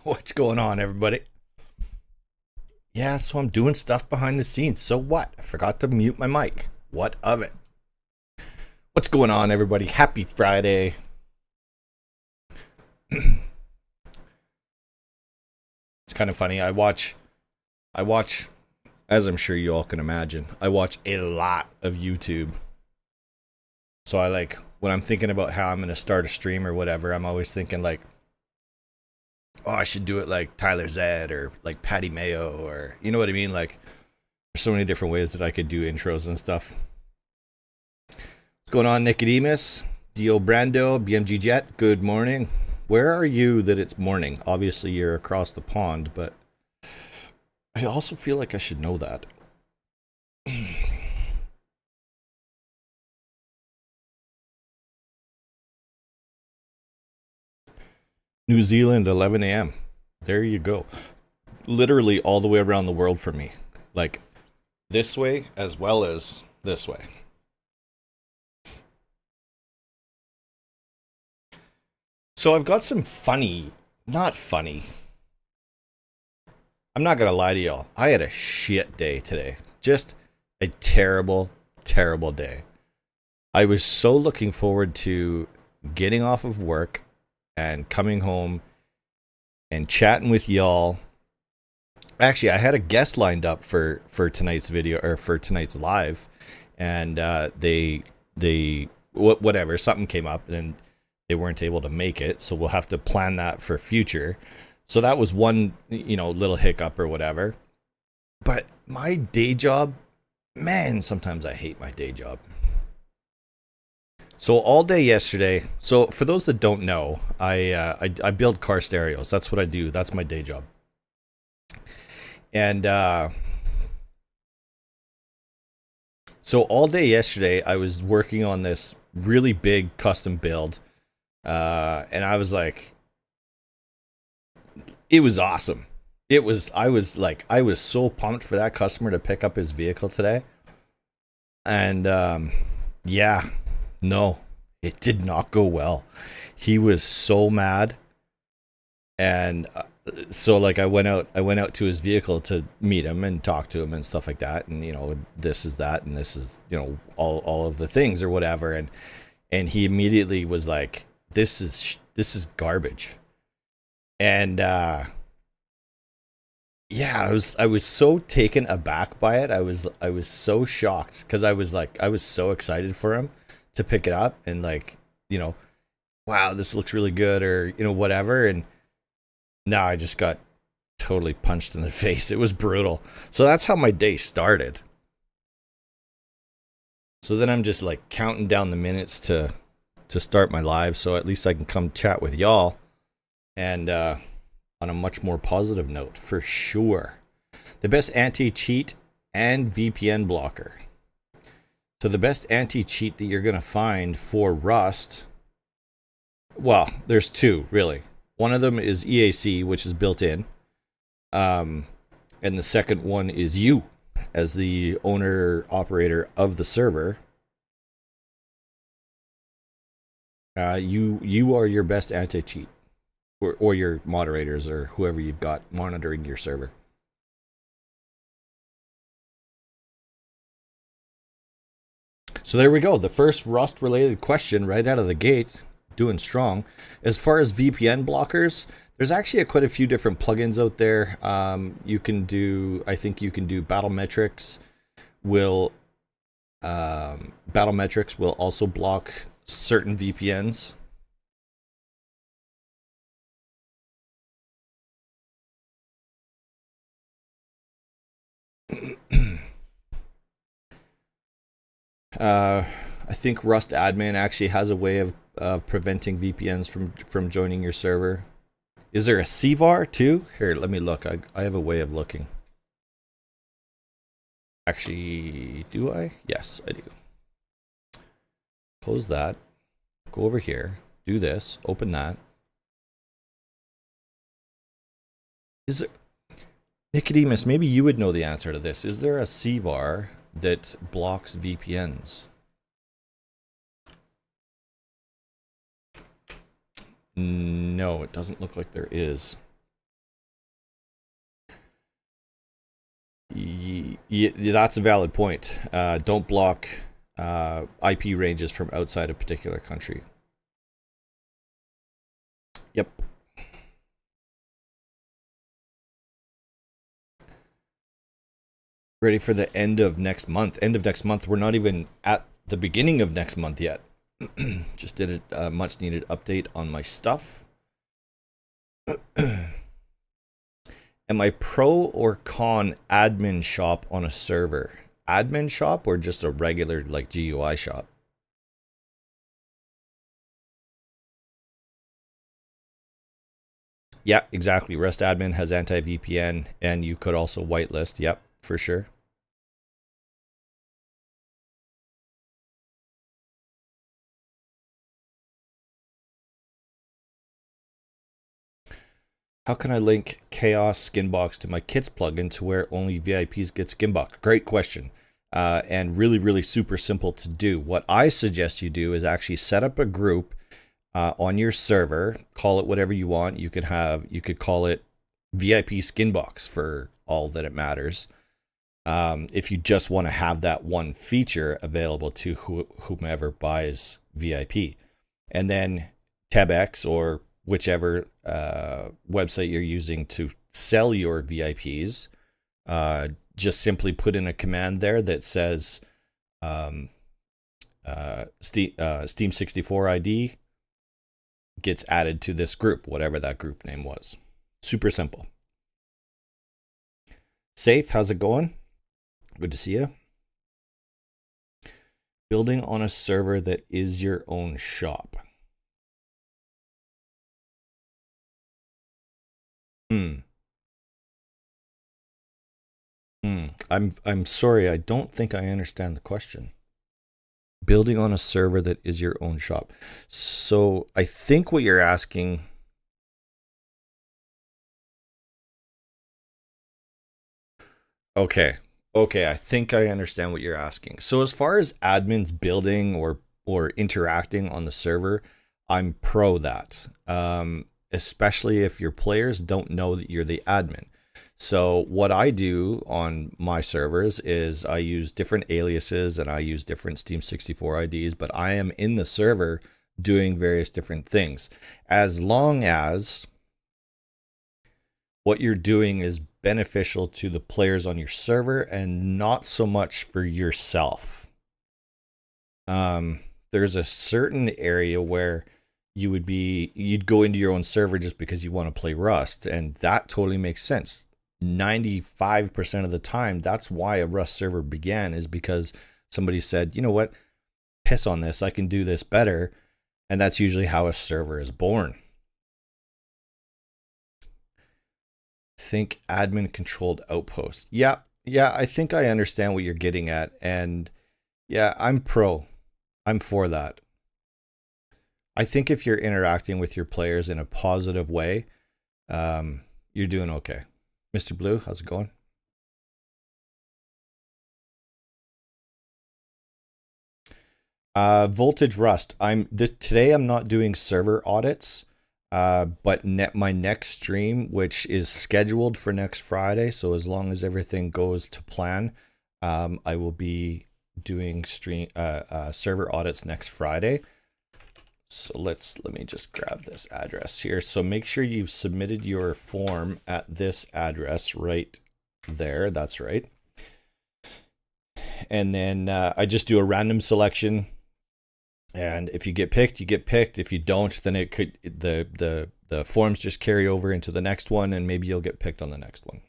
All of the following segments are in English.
What's going on, everybody? Yeah, so I'm doing stuff behind the scenes. So what? I forgot to mute my mic. What of it? What's going on, everybody? Happy Friday. It's kind of funny. I watch, as I'm sure you all can imagine, I watch a lot of YouTube. So when I'm thinking about how I'm going to start a stream or whatever, I'm always thinking like, oh, I should do it like Tyler Zed or like Patty Mayo, or you know what I mean? Like, there's so many different ways that I could do intros and stuff. What's going on, Nicodemus? Dio Brando, BMG Jet, good morning. Where are you that it's morning? Obviously, you're across the pond, but I also feel like I should know that. New Zealand, 11 a.m. There you go. Literally all the way around the world for me. Like, this way as well as this way. So I've got some not funny. I'm not gonna lie to y'all. I had a shit day today. Just a terrible, terrible day. I was so looking forward to getting off of work and coming home and chatting with y'all. Actually, I had a guest lined up for tonight's video, or for tonight's live, and whatever, something came up and they weren't able to make it, so we'll have to plan that for future. So that was one, little hiccup or whatever. But my day job, man, sometimes I hate my day job. So all day yesterday, so for those that don't know, I build car stereos. That's what I do. That's my day job. And so all day yesterday, I was working on this really big custom build. And I was like, it was awesome. I was so pumped for that customer to pick up his vehicle today. And yeah. No, it did not go well. He was so mad, and so like I went out to his vehicle to meet him and talk to him and stuff like that, and this is that, and this is all of the things or whatever, and he immediately was like, this is garbage, and yeah, I was so taken aback by it. I was so shocked because I was so excited for him to pick it up and wow, this looks really good, or whatever, and now I just got totally punched in the face. It was brutal. So that's how my day started. So then I'm just like counting down the minutes to start my live, so at least I can come chat with y'all, and on a much more positive note, for sure. The best anti-cheat and VPN blocker. So the best anti-cheat that you're going to find for Rust, well, there's two, really. One of them is EAC, which is built in. And the second one is you, as the owner-operator of the server. You are your best anti-cheat. Or your moderators, or whoever you've got monitoring your server. So there we go. The first Rust-related question right out of the gate. Doing strong. As far as VPN blockers, there's actually quite a few different plugins out there. I think you can do Battlemetrics. Battlemetrics will also block certain VPNs. I think Rust admin actually has a way of preventing VPNs from joining your server. Is there a CVAR too? Here, let me look. I have a way of looking. Actually, do I? Yes, I do. Close that. Go over here. Do this. Open that. Is there... Nicodemus, maybe you would know the answer to this. Is there a CVAR that blocks VPNs? No, it doesn't look like there is. Yeah, that's a valid point. Don't block IP ranges from outside a particular country. Yep. Ready for the end of next month. End of next month. We're not even at the beginning of next month yet. Just did a much needed update on my stuff. Am I pro or con admin shop on a server? Admin shop or just a regular like GUI shop? Yeah, exactly. Rest admin has anti-VPN and you could also whitelist. Yep, for sure. How can I link Chaos Skinbox to my Kits plugin to where only VIPs get Skinbox? Great question. And really, really super simple to do. What I suggest you do is actually set up a group on your server. Call it whatever you want. You could call it VIP Skinbox for all that it matters. If you just want to have that one feature available to whomever buys VIP. And then TabX or whichever website you're using to sell your VIPs, just simply put in a command there that says Steam 64 ID gets added to this group, whatever that group name was. Super simple. Safe, how's it going? Good to see you. Building on a server that is your own shop. I'm sorry, I don't think I understand the question. Building on a server that is your own shop. So I think what you're asking. Okay, I think I understand what you're asking. So as far as admins building or interacting on the server, I'm pro that. Especially if your players don't know that you're the admin. So what I do on my servers is I use different aliases and I use different Steam 64 IDs, but I am in the server doing various different things. As long as what you're doing is beneficial to the players on your server and not so much for yourself. There's a certain area where you'd go into your own server just because you want to play Rust, and that totally makes sense. 95% of the time, that's why a Rust server began, is because somebody said, you know what, piss on this, I can do this better. And that's usually how a server is born. Think admin controlled outpost. Yeah, I think I understand what you're getting at. And yeah, I'm for that. I think if you're interacting with your players in a positive way, you're doing okay. Mr. Blue, how's it going? Voltage Rust. Today I'm not doing server audits, but my next stream, which is scheduled for next Friday, so as long as everything goes to plan, I will be doing server audits next Friday. So let me just grab this address here. So make sure you've submitted your form at this address right there. That's right. And then I just do a random selection. And if you get picked, you get picked. If you don't, then the forms just carry over into the next one, and maybe you'll get picked on the next one.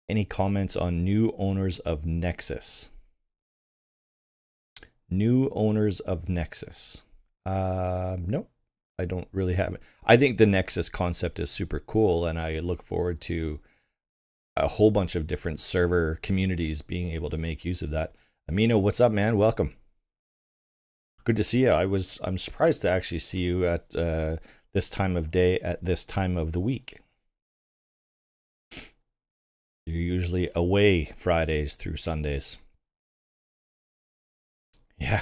Any comments on new owners of Nexus? New owners of Nexus. Nope, I don't really have it. I think the Nexus concept is super cool, and I look forward to a whole bunch of different server communities being able to make use of that. Amino, what's up, man? Welcome. Good to see you. I'm surprised to actually see you at this time of day at this time of the week. You're usually away Fridays through Sundays. Yeah.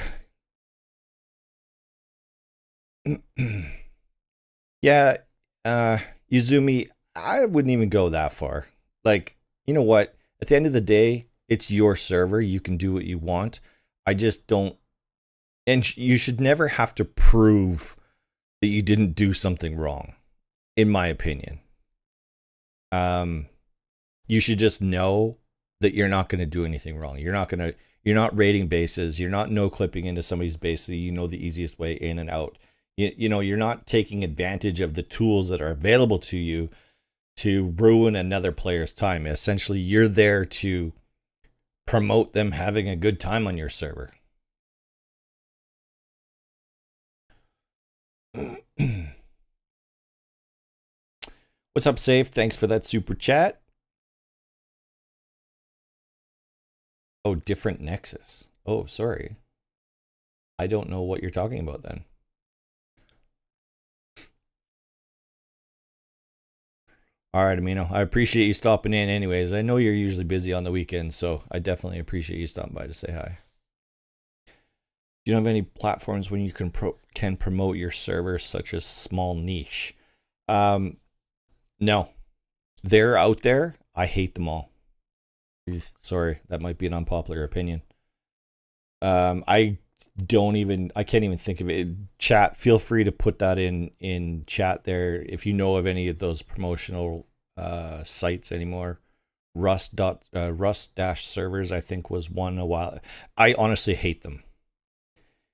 Yeah, Izumi, I wouldn't even go that far. Like, you know what? At the end of the day, it's your server. You can do what you want. I just don't, and you should never have to prove that you didn't do something wrong, in my opinion. You should just know that you're not going to do anything wrong. You're not raiding bases. You're not no clipping into somebody's base so you know the easiest way in and out. You know, you're not taking advantage of the tools that are available to you to ruin another player's time. Essentially, you're there to promote them having a good time on your server. What's up, Safe? Thanks for that super chat. Oh, different Nexus. Oh, sorry. I don't know what you're talking about then. All right, Amino. I appreciate you stopping in anyways. I know you're usually busy on the weekends, so I definitely appreciate you stopping by to say hi. Do you have any platforms when you can promote your server, such as small niche? No. They're out there. I hate them all. Sorry, that might be an unpopular opinion. I can't even think of it. Chat, feel free to put that in chat there if you know of any of those promotional sites anymore. Rust-servers, I think, was one a while. I honestly hate them.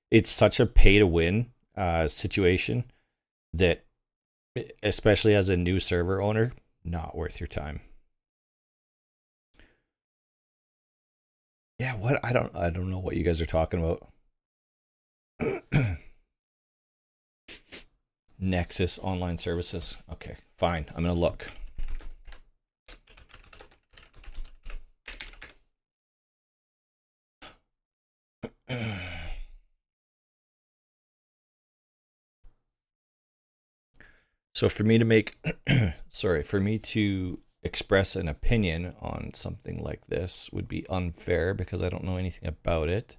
It's such a pay to win situation that, especially as a new server owner, not worth your time. Yeah, what? I don't know what you guys are talking about. Nexus online services. Okay, fine. I'm gonna look. So for me to make, for me to express an opinion on something like this would be unfair because I don't know anything about it.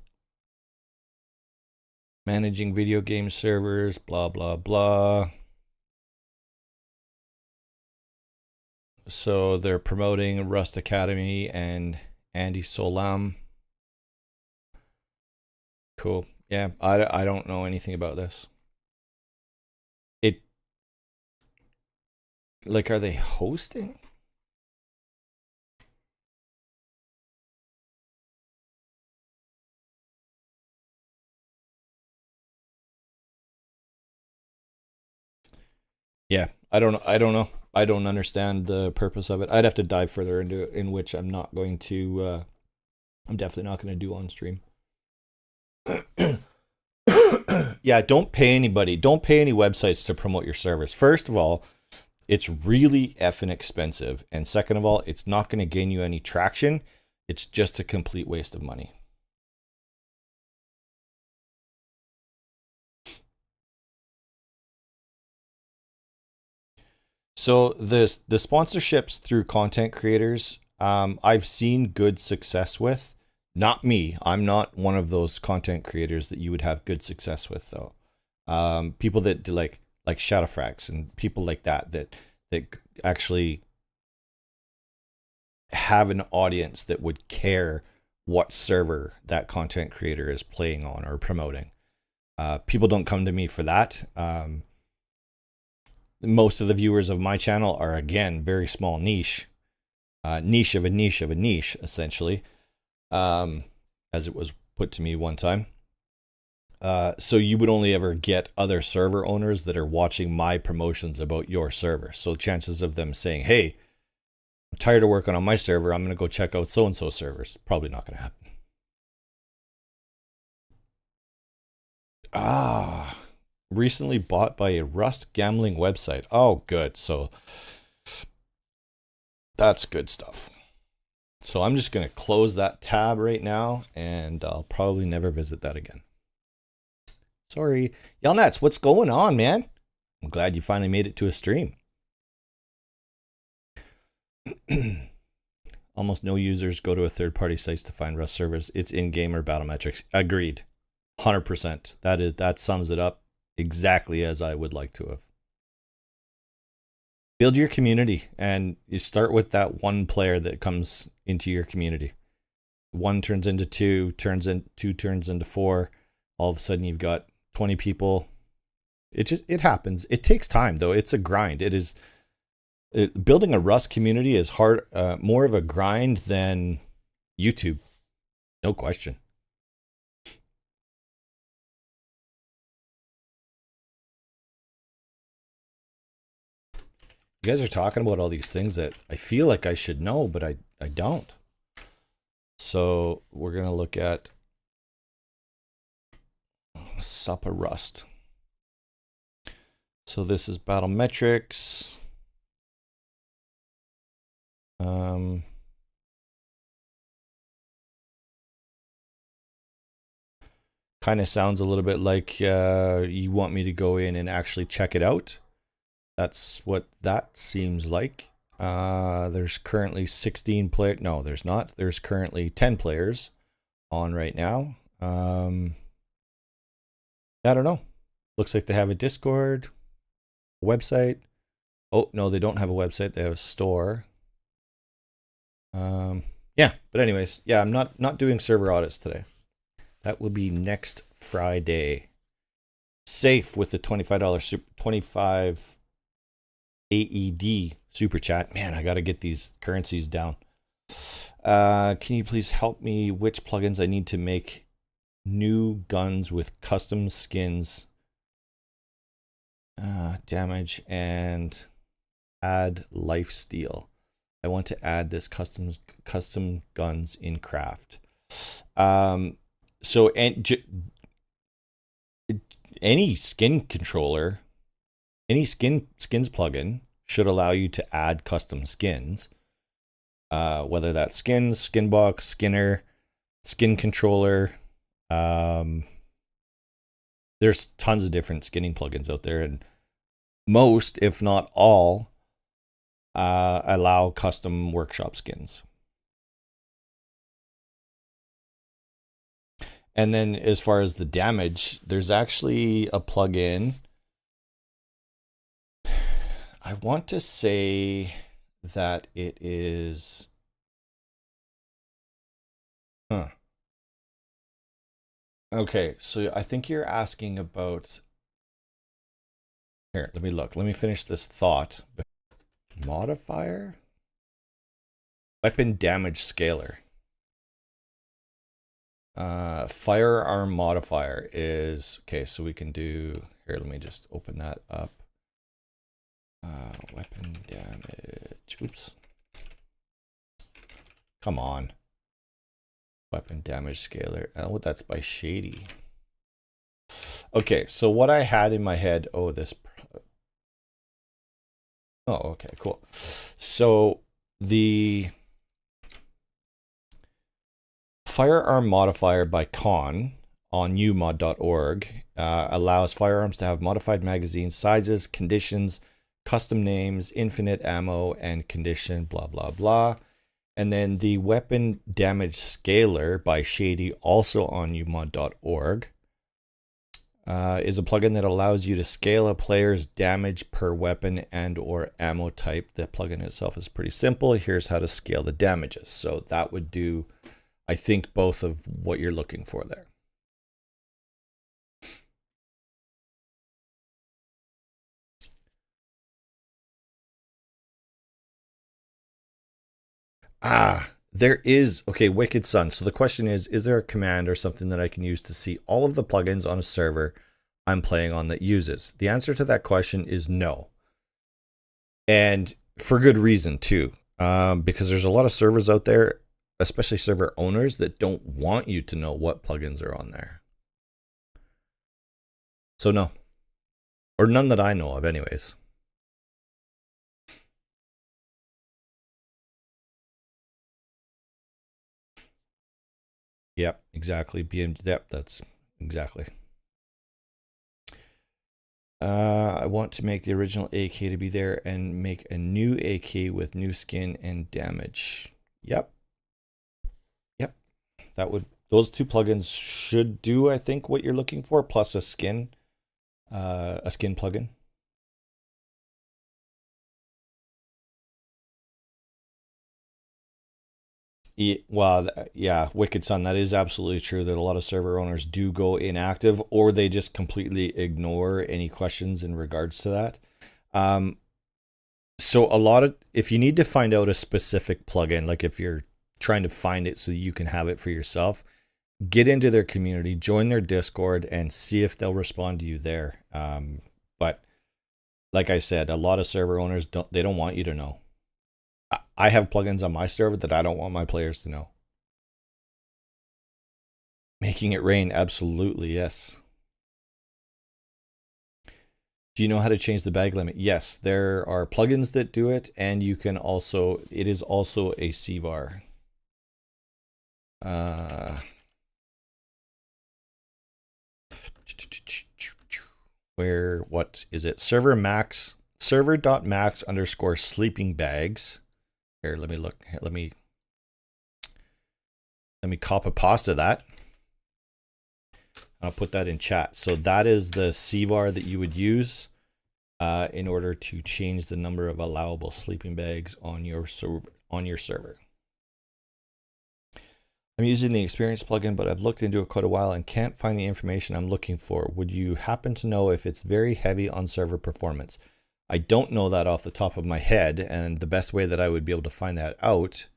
Managing video game servers, blah, blah, blah. So they're promoting Rust Academy and Andy Solam. Cool. Yeah, I don't know anything about this. Like, are they hosting? Yeah, I don't know. I don't understand the purpose of it. I'd have to dive further into it, in which I'm not going to. I'm definitely not going to do on stream. Yeah, don't pay anybody. Don't pay any websites to promote your service. First of all, it's really effing expensive, and second of all, it's not going to gain you any traction. It's just a complete waste of money. So the sponsorships through content creators, I've seen good success with. Not me. I'm not one of those content creators that you would have good success with, though. People that do like Shadowfrax and people like that actually have an audience that would care what server that content creator is playing on or promoting. People don't come to me for that. Most of the viewers of my channel are, again, very small niche of a niche of a niche, essentially, as it was put to me one time. So you would only ever get other server owners that are watching my promotions about your server. So chances of them saying, hey, I'm tired of working on my server, I'm going to go check out so-and-so servers, probably not going to happen. Recently bought by a Rust gambling website. Oh, good. So that's good stuff. So I'm just going to close that tab right now, and I'll probably never visit that again. Sorry. Yelnats, what's going on, man? I'm glad you finally made it to a stream. Almost no users go to a third-party sites to find Rust servers. It's in-game or battlemetrics. Agreed. 100%. That sums it up exactly as I would like to have. Build your community, and you start with that one player that comes into your community. One turns into two turns into four. All of a sudden, you've got 20 people. It happens. It takes time, though. It's a grind. Building a Rust community is hard, more of a grind than YouTube, no question. You guys are talking about all these things that I feel like I should know, but I don't. So we're going to look at SUPA Rust. So this is battle metrics. Kind of sounds a little bit like you want me to go in and actually check it out. That's what that seems like. There's currently 16 players. No, there's not. There's currently 10 players on right now. I don't know. Looks like they have a Discord, a website. Oh, no, they don't have a website. They have a store. Yeah, but anyways, yeah, I'm not doing server audits today. That will be next Friday. Safe with the $25 25 AED super chat. Man, I got to get these currencies down. Can you please help me which plugins I need to make new guns with custom skins, damage, and add life steal? I want to add this custom guns in craft. So any skin controller, any skins plugin should allow you to add custom skins. Whether that's skins, skin box, skinner, skin controller. There's tons of different skinning plugins out there, and most, if not all, allow custom workshop skins. And then as far as the damage, there's actually a plugin. I want to say that it is... Okay, so I think you're asking about... Here, let me look. Let me finish this thought. Modifier? Weapon damage scaler. Firearm modifier is... Okay, so we can do... Here, let me just open that up. Weapon damage. Oops. Come on. Weapon damage scaler. Oh, that's by Shady. Okay, so what I had in my head... Oh, this... Oh, okay, cool. So the firearm modifier by Con on umod.org allows firearms to have modified magazine sizes, conditions, custom names, infinite ammo, and condition, blah, blah, blah. And then the weapon damage scaler by Shady, also on umod.org, is a plugin that allows you to scale a player's damage per weapon and or ammo type. The plugin itself is pretty simple. Here's how to scale the damages. So that would do, I think, both of what you're looking for there. There is, okay, Wicked Sun. So the question is there a command or something that I can use to see all of the plugins on a server I'm playing on that uses? The answer to that question is no. And for good reason too, because there's a lot of servers out there, especially server owners, that don't want you to know what plugins are on there. So no, or none that I know of anyways. Yep, exactly. Yep, that's exactly. I want to make the original AK to be there and make a new AK with new skin and damage. Yep. Yep. That would, those two plugins should do, I think, what you're looking for, plus a skin plugin. Well, yeah, Wicked Son, that is absolutely true that a lot of server owners do go inactive or they just completely ignore any questions in regards to that. So if you need to find out a specific plugin, like if you're trying to find it so you can have it for yourself, get into their community, join their Discord, and see if they'll respond to you there. But like I said, a lot of server owners don't want you to know. I have plugins on my server that I don't want my players to know. Making it rain, absolutely, yes. Do you know how to change the bag limit? Yes, there are plugins that do it, and you can also, it is also a CVAR. What is it? Server.max underscore sleeping bags. Here, let me look. Here, let me copy pasta that. I'll put that in chat. So that is the CVAR that you would use in order to change the number of allowable sleeping bags on your server. I'm using the Experience plugin, but I've looked into it quite a while and can't find the information I'm looking for. Would you happen to know if it's very heavy on server performance? I don't know that off the top of my head, and the best way that I would be able to find that out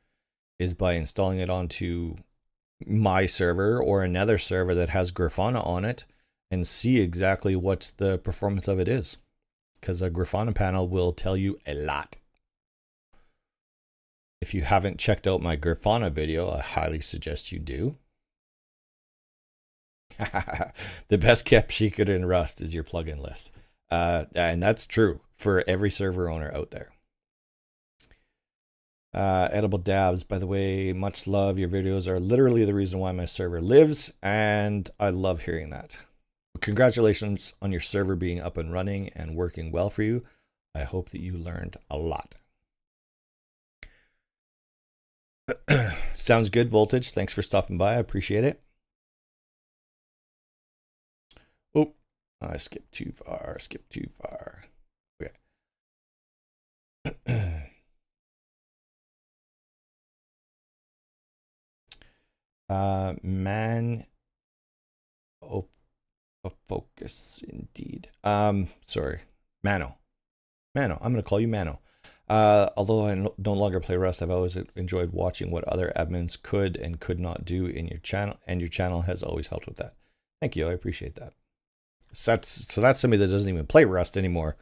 is by installing it onto my server or another server that has Grafana on it and see exactly what the performance of it is, because a Grafana panel will tell you a lot. If you haven't checked out my Grafana video, I highly suggest you do. The best kept secret in Rust is your plugin list. And that's true for every server owner out there. Edible Dabs, by the way, much love. Your videos are literally the reason why my server lives, and I love hearing that. Congratulations on your server being up and running and working well for you. I hope that you learned a lot. Sounds good, Voltage. Thanks for stopping by. I appreciate it. Oh, I skipped too far. Okay. Man. Oh, focus indeed. Sorry. Mano. I'm going to call you Mano. Although I no longer play Rust, I've always enjoyed watching what other admins could and could not do in your channel, and your channel has always helped with that. Thank you. I appreciate that. So that's somebody that doesn't even play Rust anymore,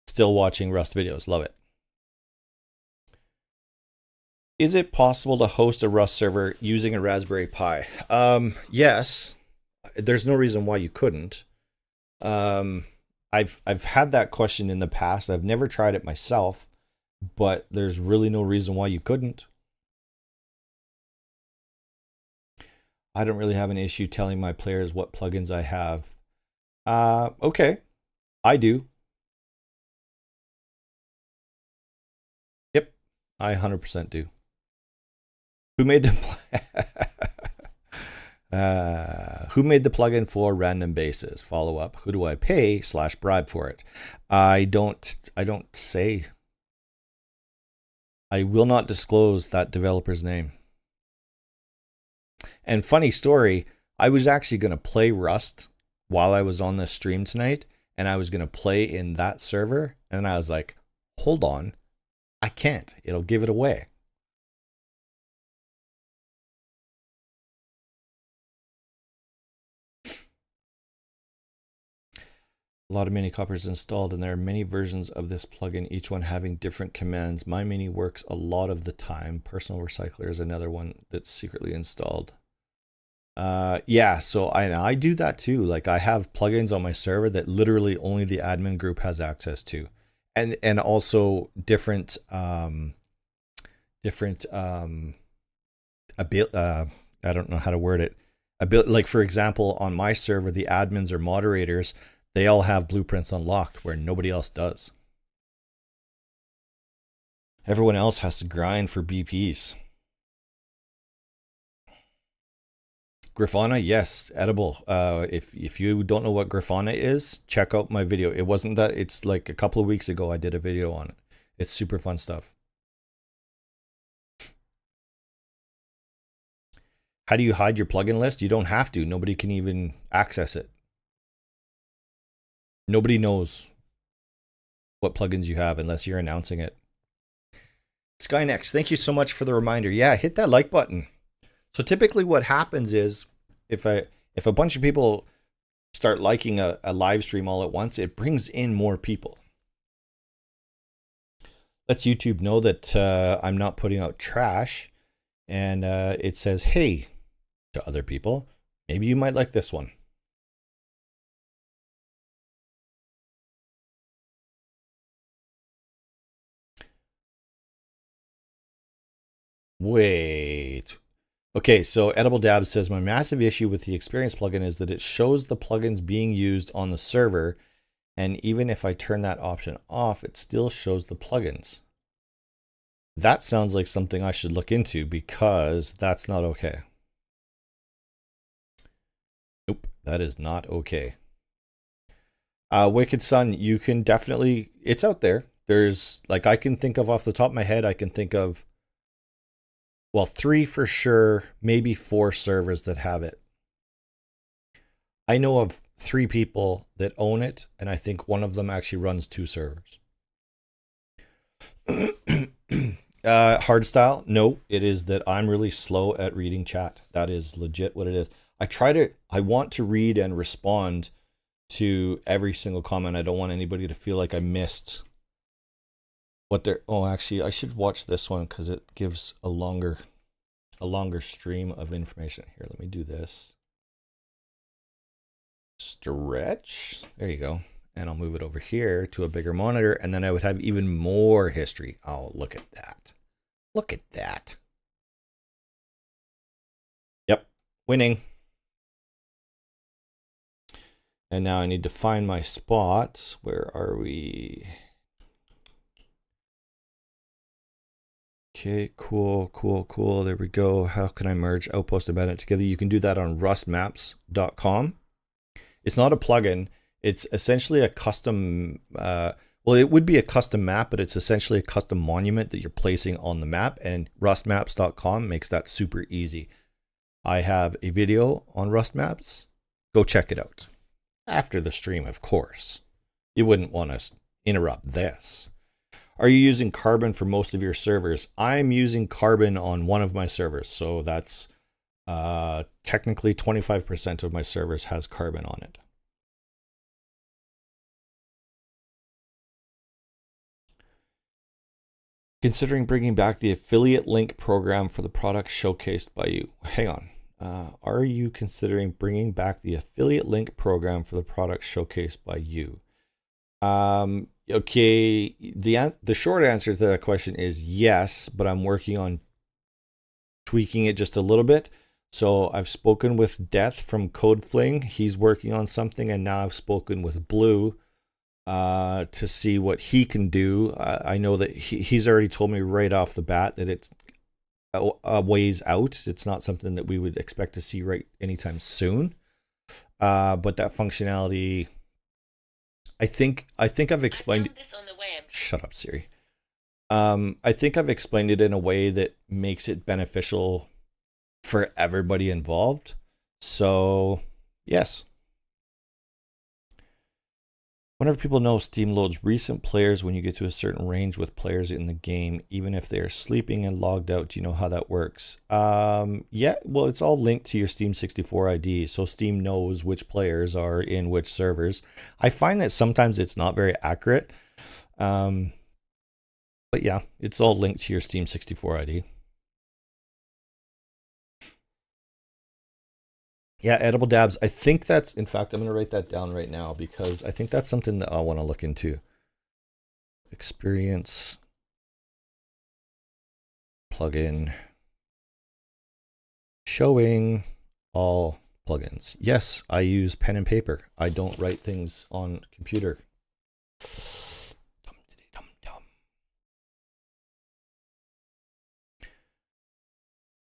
still watching Rust videos. Love it. Is it possible to host a Rust server using a Raspberry Pi? Yes. There's no reason why you couldn't. I've had that question in the past. I've never tried it myself, but there's really no reason why you couldn't. I don't really have an issue telling my players what plugins I have. Okay. I do. Yep. I 100% do. Who made the who made the plugin for random basis? Follow up. Who do I pay / bribe for it? I don't say. I will not disclose that developer's name. And funny story, I was actually going to play Rust while I was on this stream tonight, and I was going to play in that server, and I was like, hold on, I can't. It'll give it away. A lot of mini copiers installed, and there are many versions of this plugin, each one having different commands. My mini works a lot of the time. Personal Recycler is another one that's secretly installed. Yeah, so I do that too. Like, I have plugins on my server that literally only the admin group has access to, and also different I don't know how to word it. Like, for example, on my server, the admins or moderators, they all have blueprints unlocked where nobody else does. Everyone else has to grind for BPs. Grafana, yes, edible. If you don't know what Grafana is, check out my video. It wasn't that, it's like a couple of weeks ago I did a video on it. It's super fun stuff. How do you hide your plugin list? You don't have to. Nobody can even access it. Nobody knows what plugins you have unless you're announcing it. Skynex, thank you so much for the reminder. Yeah, hit that like button. So typically what happens is if a bunch of people start liking a live stream all at once, it brings in more people. Lets YouTube know that I'm not putting out trash, and it says, hey, to other people, maybe you might like this one. Wait. Okay, so Edible Dab says, my massive issue with the Experience plugin is that it shows the plugins being used on the server, and even if I turn that option off, it still shows the plugins. That sounds like something I should look into because that's not okay. Nope, that is not okay. Wicked Sun, you can definitely, it's out there. There's, like, I can think of off the top of my head, I can think of, well, 3 for sure, maybe 4 servers that have it. I know of 3 people that own it, and I think one of them actually runs 2 servers. Hardstyle, no, it is that I'm really slow at reading chat. That is legit what it is. I want to read and respond to every single comment. I don't want anybody to feel like I missed what they're, oh, actually, I should watch this one because it gives a longer stream of information. Here, let me do this. Stretch, there you go. And I'll move it over here to a bigger monitor, and then I would have even more history. Oh, look at that. Look at that. Yep, winning. And now I need to find my spots. Where are we? Okay, cool. There we go. How can I merge Outpost and Bandit together? You can do that on rustmaps.com. It's not a plugin. It's essentially a custom, well, it would be a custom map, but it's essentially a custom monument that you're placing on the map, and rustmaps.com makes that super easy. I have a video on Rust Maps. Go check it out. After the stream, of course. You wouldn't want to interrupt this. Are you using Carbon for most of your servers? I'm using Carbon on one of my servers, so that's technically 25% of my servers has Carbon on it. Considering bringing back the affiliate link program for the products showcased by you. Hang on. Are you considering bringing back the affiliate link program for the products showcased by you? Okay, the short answer to that question is yes, but I'm working on tweaking it just a little bit. So I've spoken with Death from CodeFling. He's working on something, and now I've spoken with Blue to see what he can do. I know that he's already told me right off the bat that it's a ways out. It's not something that we would expect to see right anytime soon. But that functionality, I think I've explained this on the web. Shut up, Siri. I think I've explained it in a way that makes it beneficial for everybody involved. So, yes. Whenever people know Steam loads recent players when you get to a certain range with players in the game, even if they are sleeping and logged out, do you know how that works? Yeah, well, it's all linked to your Steam 64 ID, so Steam knows which players are in which servers. I find that sometimes it's not very accurate, but yeah, it's all linked to your Steam 64 ID. Yeah, edible dabs. I think that's, in fact, I'm going to write that down right now because I think that's something that I want to look into. Experience plugin showing all plugins. Yes, I use pen and paper. I don't write things on computer.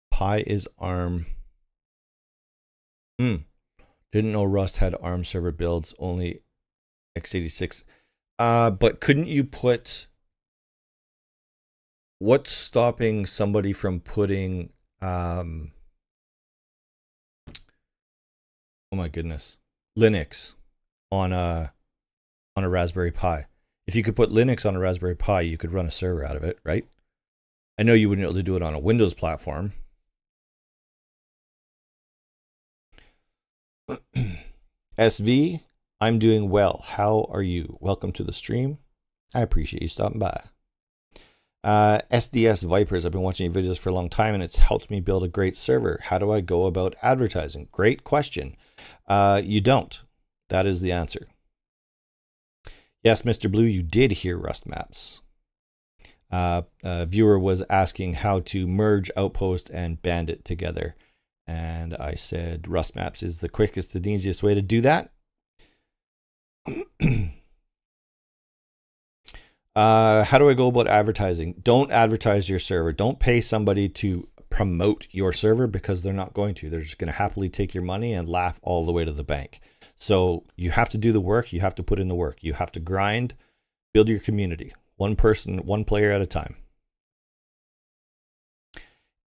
Pi is ARM. Didn't know Rust had ARM server builds, only x86. But couldn't you put... What's stopping somebody from putting my goodness, Linux on a Raspberry Pi. If you could put Linux on a Raspberry Pi, you could run a server out of it, right? I know you wouldn't be able to do it on a Windows platform. SV, I'm doing well. How are you? Welcome to the stream. I appreciate you stopping by. SDS Vipers, I've been watching your videos for a long time and it's helped me build a great server. How do I go about advertising? Great question. You don't. That is the answer. Yes, Mr. Blue, you did hear Rust Maps. A viewer was asking how to merge Outpost and Bandit together. And I said Rust Maps is the quickest and easiest way to do that. How do I go about advertising? Don't advertise your server. Don't pay somebody to promote your server because they're not going to. They're just going to happily take your money and laugh all the way to the bank. So you have to do the work. You have to put in the work. You have to grind, build your community. One person, one player at a time.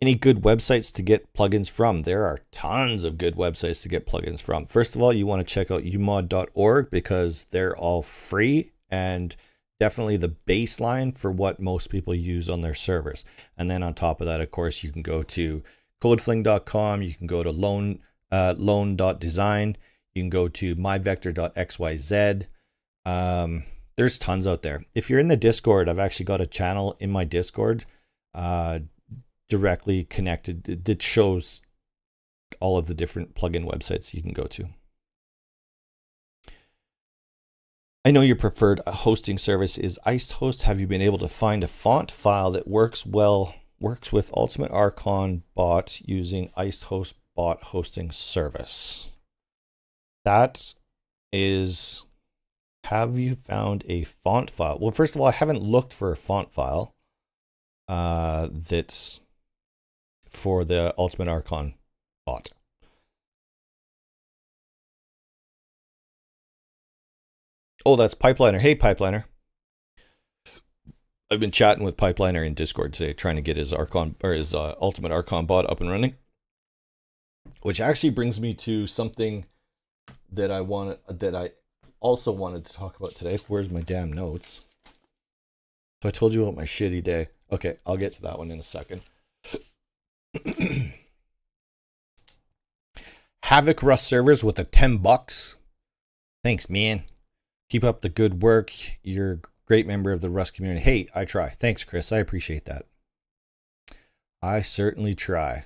Any good websites to get plugins from? There are tons of good websites to get plugins from. First of all, you want to check out umod.org because they're all free and definitely the baseline for what most people use on their servers. And then on top of that, of course, you can go to codefling.com. You can go to loan.design. You can go to myvector.xyz. There's tons out there. If you're in the Discord, I've actually got a channel in my Discord directly connected that shows all of the different plugin websites you can go to. I know your preferred hosting service is IceHost. Have you been able to find a font file that works with Ultimate Archon bot using IceHost bot hosting service? That is, have you found a font file? Well, first of all, I haven't looked for a font file that's for the Ultimate Archon bot. Oh, that's Pipeliner. Hey, Pipeliner. I've been chatting with Pipeliner in Discord today, trying to get his Archon or his Ultimate Archon bot up and running. Which actually brings me to something that I also wanted to talk about today. Where's my damn notes? So I told you about my shitty day. Okay, I'll get to that one in a second. Havoc Rust servers with a $10. Thanks, man. Keep up the good work. You're a great member of the Rust community. Hey, I try. Thanks, Chris. I appreciate that. I certainly try.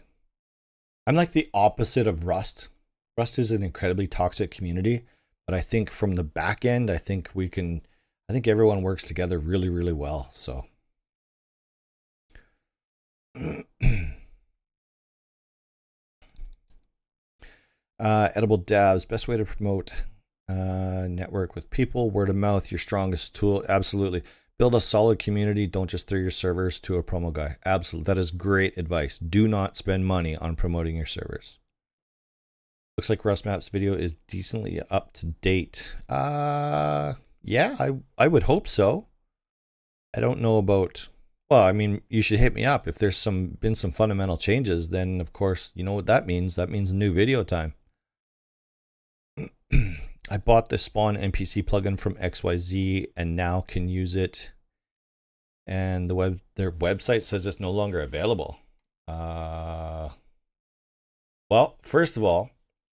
I'm like the opposite of Rust. Rust is an incredibly toxic community, but I think from the back end, I think everyone works together really, really well. So. Edible dabs, best way to promote network with people, word of mouth, your strongest tool. Absolutely. Build a solid community. Don't just throw your servers to a promo guy. Absolutely. That is great advice. Do not spend money on promoting your servers. Looks like Rust Maps video is decently up to date. Yeah, I would hope so. I don't know about, well, I mean, you should hit me up. If there's been some fundamental changes, then of course, you know what that means. That means new video time. I bought the Spawn NPC plugin from XYZ and now can use it. And their website says it's no longer available. Well, first of all,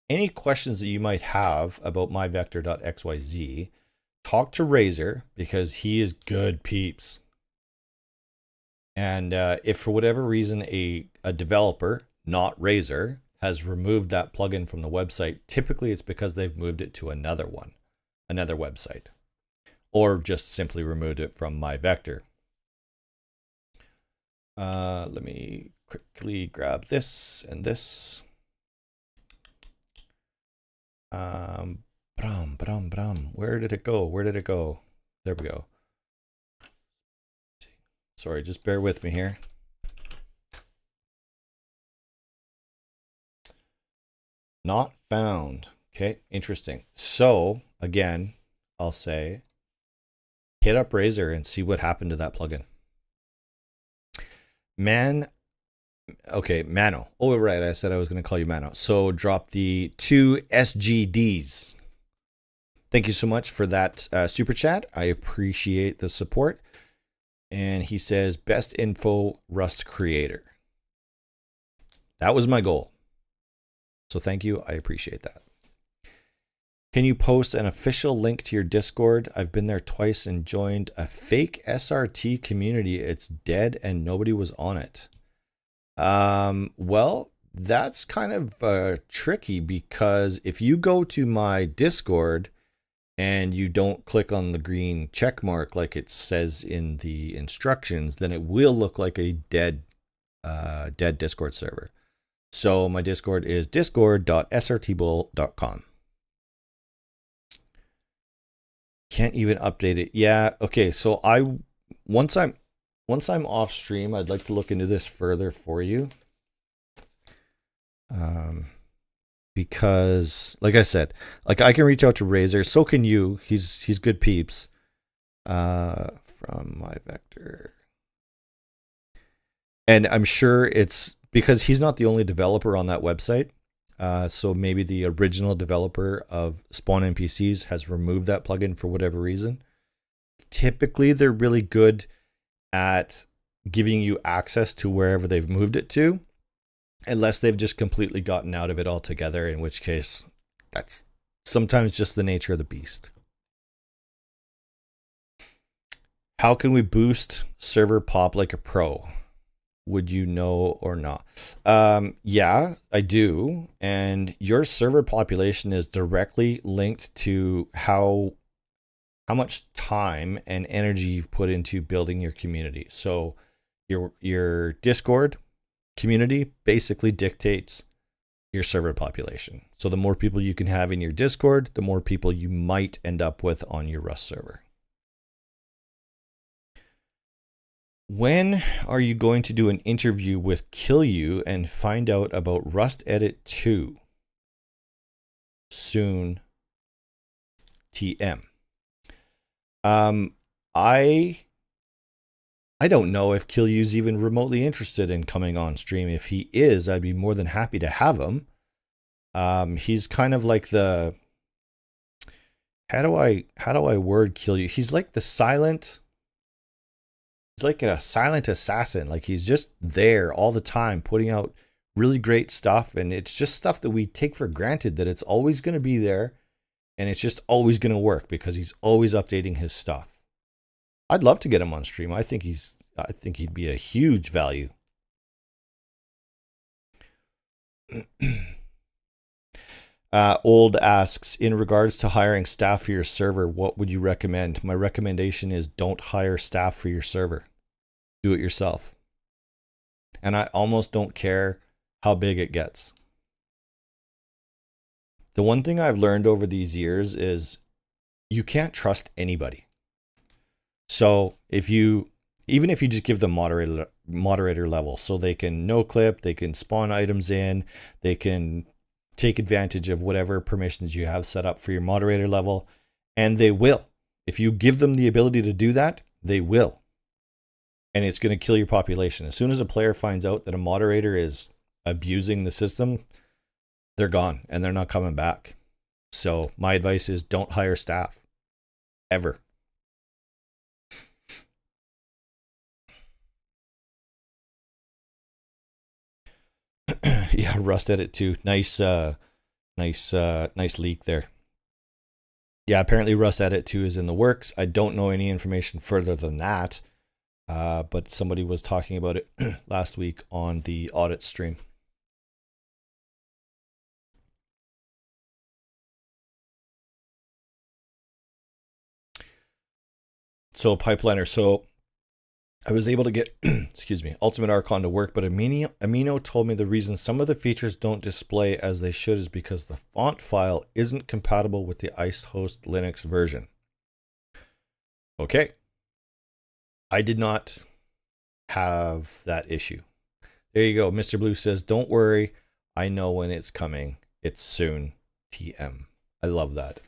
any questions that you might have about myvector.xyz, talk to Razor because he is good peeps. And if for whatever reason a developer, not Razor, has removed that plugin from the website, typically it's because they've moved it to another website, or just simply removed it from myvector. Let me quickly grab this and this. Where did it go? There we go. Sorry, just bear with me here. Not found. Okay, interesting. So again, I'll say hit up Razor and see what happened to that plugin. Man, Okay, Mano. Oh, right. I said I was going to call you Mano. So drop the 2 SGDs. Thank you so much for that super chat. I appreciate the support. And he says, best info Rust creator. That was my goal. So thank you. I appreciate that. Can you post an official link to your Discord? I've been there twice and joined a fake SRT community. It's dead and nobody was on it. Well, that's kind of tricky because if you go to my Discord and you don't click on the green check mark like it says in the instructions, then it will look like a dead Discord server. So my Discord is discord.srtbull.com. Can't even update it. Yeah. Okay. So once I'm off stream, I'd like to look into this further for you. Because like I said, like I can reach out to Razor, so can you. He's good peeps. From my vector. And I'm sure it's because he's not the only developer on that website. So maybe the original developer of Spawn NPCs has removed that plugin for whatever reason. Typically, they're really good at giving you access to wherever they've moved it to, unless they've just completely gotten out of it altogether, in which case that's sometimes just the nature of the beast. How can we boost server pop like a pro? Would you know or not? Yeah, I do. And your server population is directly linked to how much time and energy you've put into building your community. So your Discord community basically dictates your server population. So the more people you can have in your Discord, the more people you might end up with on your Rust server. When are you going to do an interview with Kill You and find out about Rust Edit 2? Soon. TM. I don't know if Kill You's even remotely interested in coming on stream. If he is, I'd be more than happy to have him. He's kind of like the how do I word Kill You? He's like the silent. He's like a silent assassin. Like he's just there all the time, putting out really great stuff, and it's just stuff that we take for granted that it's always going to be there, and it's just always going to work because he's always updating his stuff. I'd love to get him on stream. I think he'd be a huge value. Old asks, in regards to hiring staff for your server, what would you recommend? My recommendation is don't hire staff for your server. Do it yourself. And I almost don't care how big it gets. The one thing I've learned over these years is you can't trust anybody. So even if you just give them moderator level, so they can no clip, they can spawn items in, they can take advantage of whatever permissions you have set up for your moderator level, and they will. If you give them the ability to do that, they will. And it's going to kill your population. As soon as a player finds out that a moderator is abusing the system, they're gone and they're not coming back. So my advice is don't hire staff. Ever. Yeah, Rust Edit 2. Nice leak there. Yeah, apparently Rust Edit 2 is in the works. I don't know any information further than that, but somebody was talking about it last week on the audit stream. So Pipeliner. So I was able to get, excuse me, Ultimate Archon to work, but Amino told me the reason some of the features don't display as they should is because the font file isn't compatible with the IceHost Linux version. Okay. I did not have that issue. There you go. Mr. Blue says, don't worry. I know when it's coming. It's soon. TM. I love that.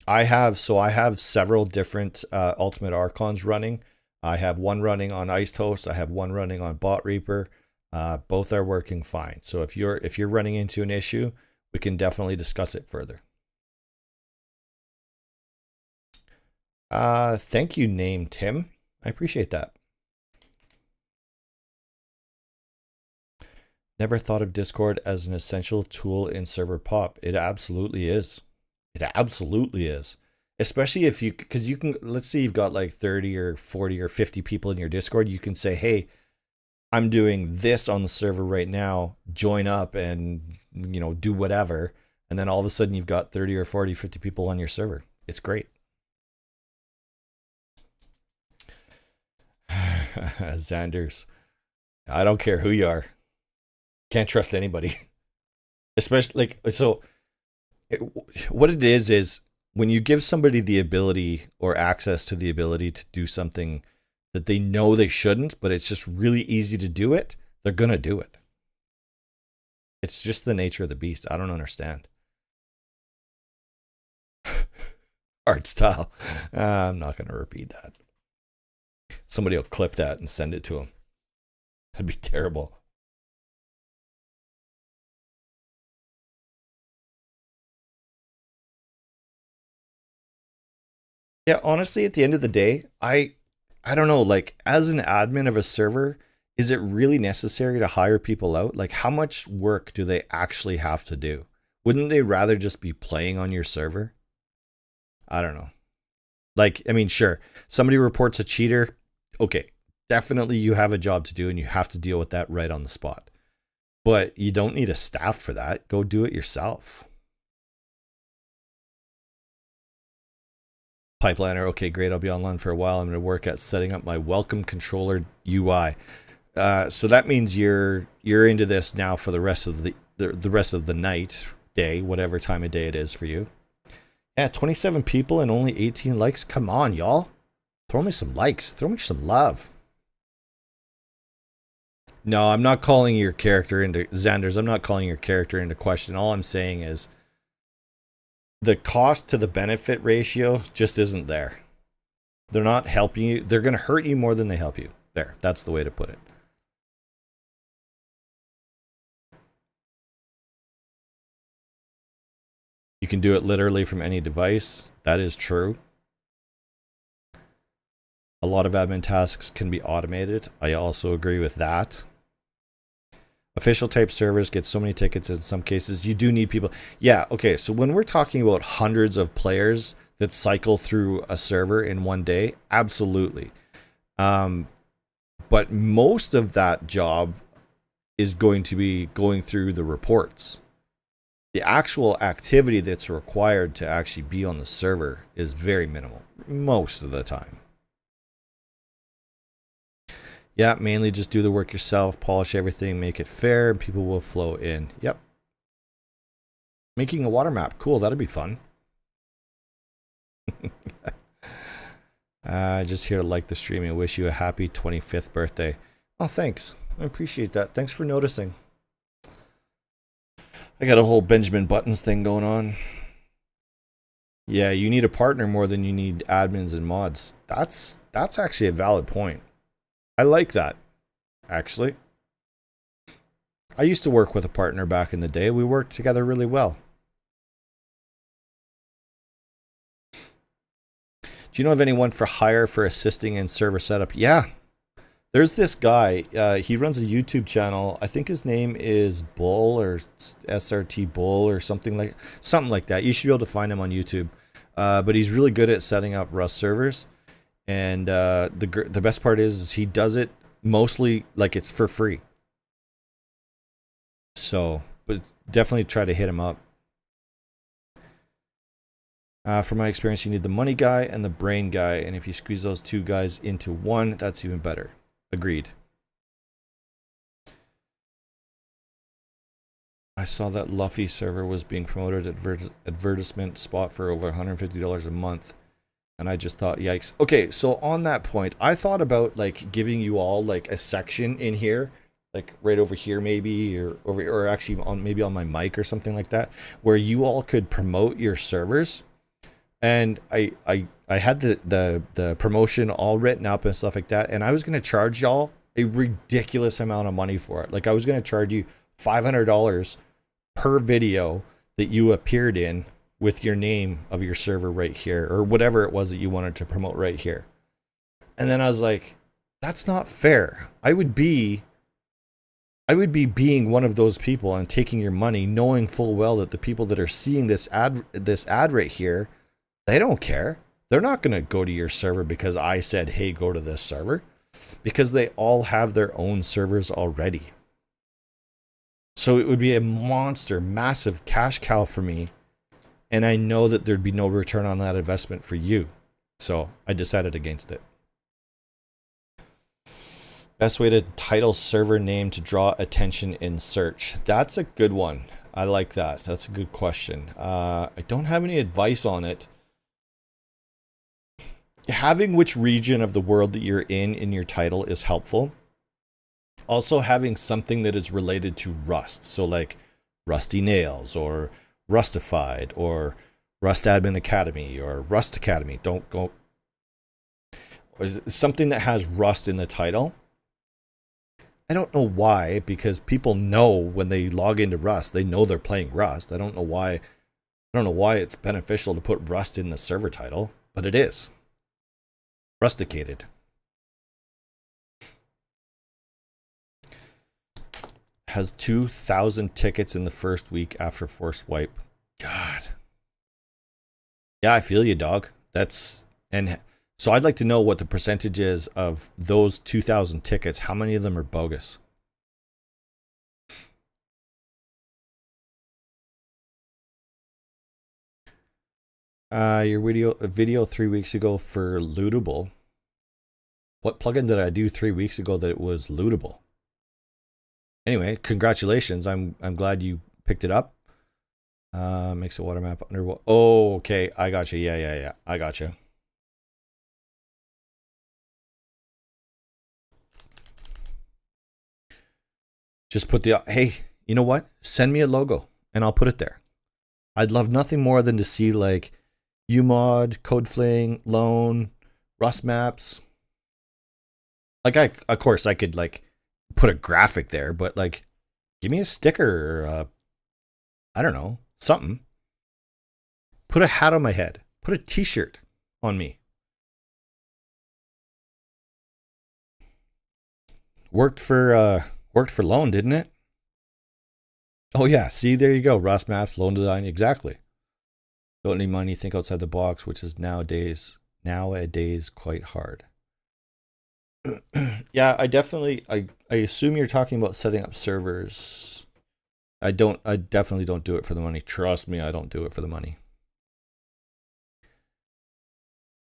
I have several different Ultimate Archons running. I have one running on Ice Toast. I have one running on Bot Reaper. Both are working fine. So if you're running into an issue, we can definitely discuss it further. Thank you, name Tim. I appreciate that. Never thought of Discord as an essential tool in server pop. It absolutely is. It absolutely is. Especially if because you can, let's say you've got like 30 or 40 or 50 people in your Discord, you can say, hey, I'm doing this on the server right now, join up and, you know, do whatever. And then all of a sudden you've got 30 or 40, 50 people on your server. It's great. Xanders. I don't care who you are. Can't trust anybody. Especially like, so what it is when you give somebody the ability or access to the ability to do something that they know they shouldn't, but it's just really easy to do it, they're going to do it. It's just the nature of the beast. I don't understand. Art style. I'm not going to repeat that. Somebody will clip that and send it to him. That'd be terrible. Yeah, honestly, at the end of the day, I don't know, like as an admin of a server, is it really necessary to hire people out? Like how much work do they actually have to do? Wouldn't they rather just be playing on your server? I don't know. Like, I mean, sure, somebody reports a cheater. Okay, definitely you have a job to do and you have to deal with that right on the spot. But you don't need a staff for that. Go do it yourself. Pipeliner, okay, great. I'll be online for a while. I'm going to work at setting up my welcome controller UI. So that means you're into this now for the rest of the rest of the night, day, whatever time of day it is for you. Yeah, 27 people and only 18 likes. Come on, y'all. Throw me some likes. Throw me some love. No, I'm not calling your character into Xanders. I'm not calling your character into question. All I'm saying is the cost to the benefit ratio just isn't there. They're not helping you. They're going to hurt you more than they help you. There, that's the way to put it. You can do it literally from any device. That is true. A lot of admin tasks can be automated. I also agree with that. Official type servers get so many tickets in some cases. You do need people. Yeah, okay, so when we're talking about hundreds of players that cycle through a server in one day, absolutely. But most of that job is going to be going through the reports. The actual activity that's required to actually be on the server is very minimal most of the time. Yeah, mainly just do the work yourself, polish everything, make it fair, and people will flow in. Yep. Making a water map. Cool, that'd be fun. Just here to like the stream and wish you a happy 25th birthday. Oh, thanks. I appreciate that. Thanks for noticing. I got a whole Benjamin Buttons thing going on. Yeah, you need a partner more than you need admins and mods. That's actually a valid point. I like that, actually. I used to work with a partner back in the day. We worked together really well. Do you know of anyone for hire for assisting in server setup? Yeah. There's this guy. He runs a YouTube channel. I think his name is Bull or srtbull or something like that. You should be able to find him on YouTube. But he's really good at setting up Rust servers. And the best part is he does it mostly like it's for free. So, but definitely try to hit him up. From my experience, you need the money guy and the brain guy. And if you squeeze those two guys into one, that's even better. Agreed. I saw that Luffy server was being promoted advertisement spot for over $150 a month. And I just thought, yikes. Okay, so on that point, I thought about like giving you all like a section in here, like right over here maybe, or actually maybe on my mic or something like that, where you all could promote your servers. And I had the promotion all written up and stuff like that, and I was gonna charge y'all a ridiculous amount of money for it. Like I was gonna charge you $500 per video that you appeared in with your name of your server right here, or whatever it was that you wanted to promote right here. And then I was like, that's not fair. I would be being one of those people and taking your money, knowing full well that the people that are seeing this ad right here, they don't care. They're not going to go to your server because I said, hey, go to this server, because they all have their own servers already. So it would be a monster, massive cash cow for me. And I know that there'd be no return on that investment for you. So I decided against it. Best way to title server name to draw attention in search. That's a good one. I like that. That's a good question. I don't have any advice on it. Having which region of the world that you're in your title is helpful. Also having something that is related to Rust. So like Rusty Nails or Rustified or Rust Admin Academy or Rust Academy. Don't go. Or something that has Rust in the title. I don't know why, because people know when they log into Rust, they know they're playing Rust. I don't know why it's beneficial to put Rust in the server title, but it is. Rusticated. Has 2,000 tickets in the first week after forced wipe. God. Yeah, I feel you, dog. And so I'd like to know what the percentage is of those 2,000 tickets. How many of them are bogus? Your video 3 weeks ago for lootable. What plugin did I do 3 weeks ago that it was lootable? Anyway, congratulations. I'm glad you picked it up. Makes a water map underwater. Oh, okay. I got you. Yeah. I got you. Just put the, hey, you know what? Send me a logo and I'll put it there. I'd love nothing more than to see like UMod, CodeFling, Lone, Rust maps. Like of course I could like put a graphic there, but like give me a sticker or I don't know, something. Put a hat on my head. Put a t-shirt on me. Worked for Lone, didn't it? Oh yeah, see, there you go. Rust maps, Lone design, exactly. Don't need money, think outside the box, which is nowadays quite hard. Yeah, I assume you're talking about setting up servers. I definitely don't do it for the money. Trust me, I don't do it for the money.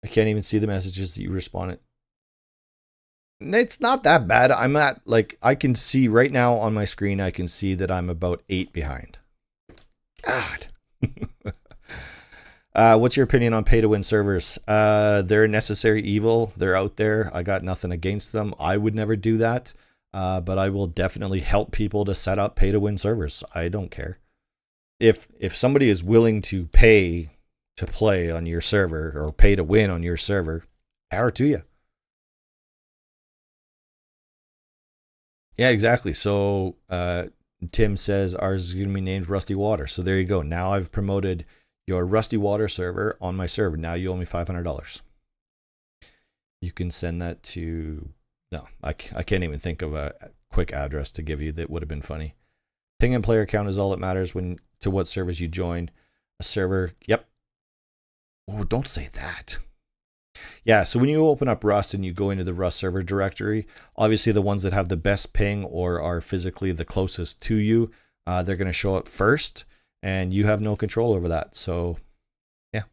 I can't even see the messages that you responded. It's not that bad. I'm at, like, I can see right now on my screen, I can see that I'm about 8 behind. God. What's your opinion on pay-to-win servers? They're a necessary evil. They're out there. I got nothing against them. I would never do that. But I will definitely help people to set up pay-to-win servers. I don't care. If somebody is willing to pay to play on your server or pay to win on your server, power to you. Yeah, exactly. So Tim says ours is going to be named Rusty Water. So there you go. Now I've promoted your Rusty Water server on my server. Now you owe me $500. You can send that to... No, I can't even think of a quick address to give you that would have been funny. Ping and player count is all that matters to what servers you join. A server, yep. Oh, don't say that. Yeah, so when you open up Rust and you go into the Rust server directory, obviously the ones that have the best ping or are physically the closest to you, they're going to show up first, and you have no control over that. So, yeah,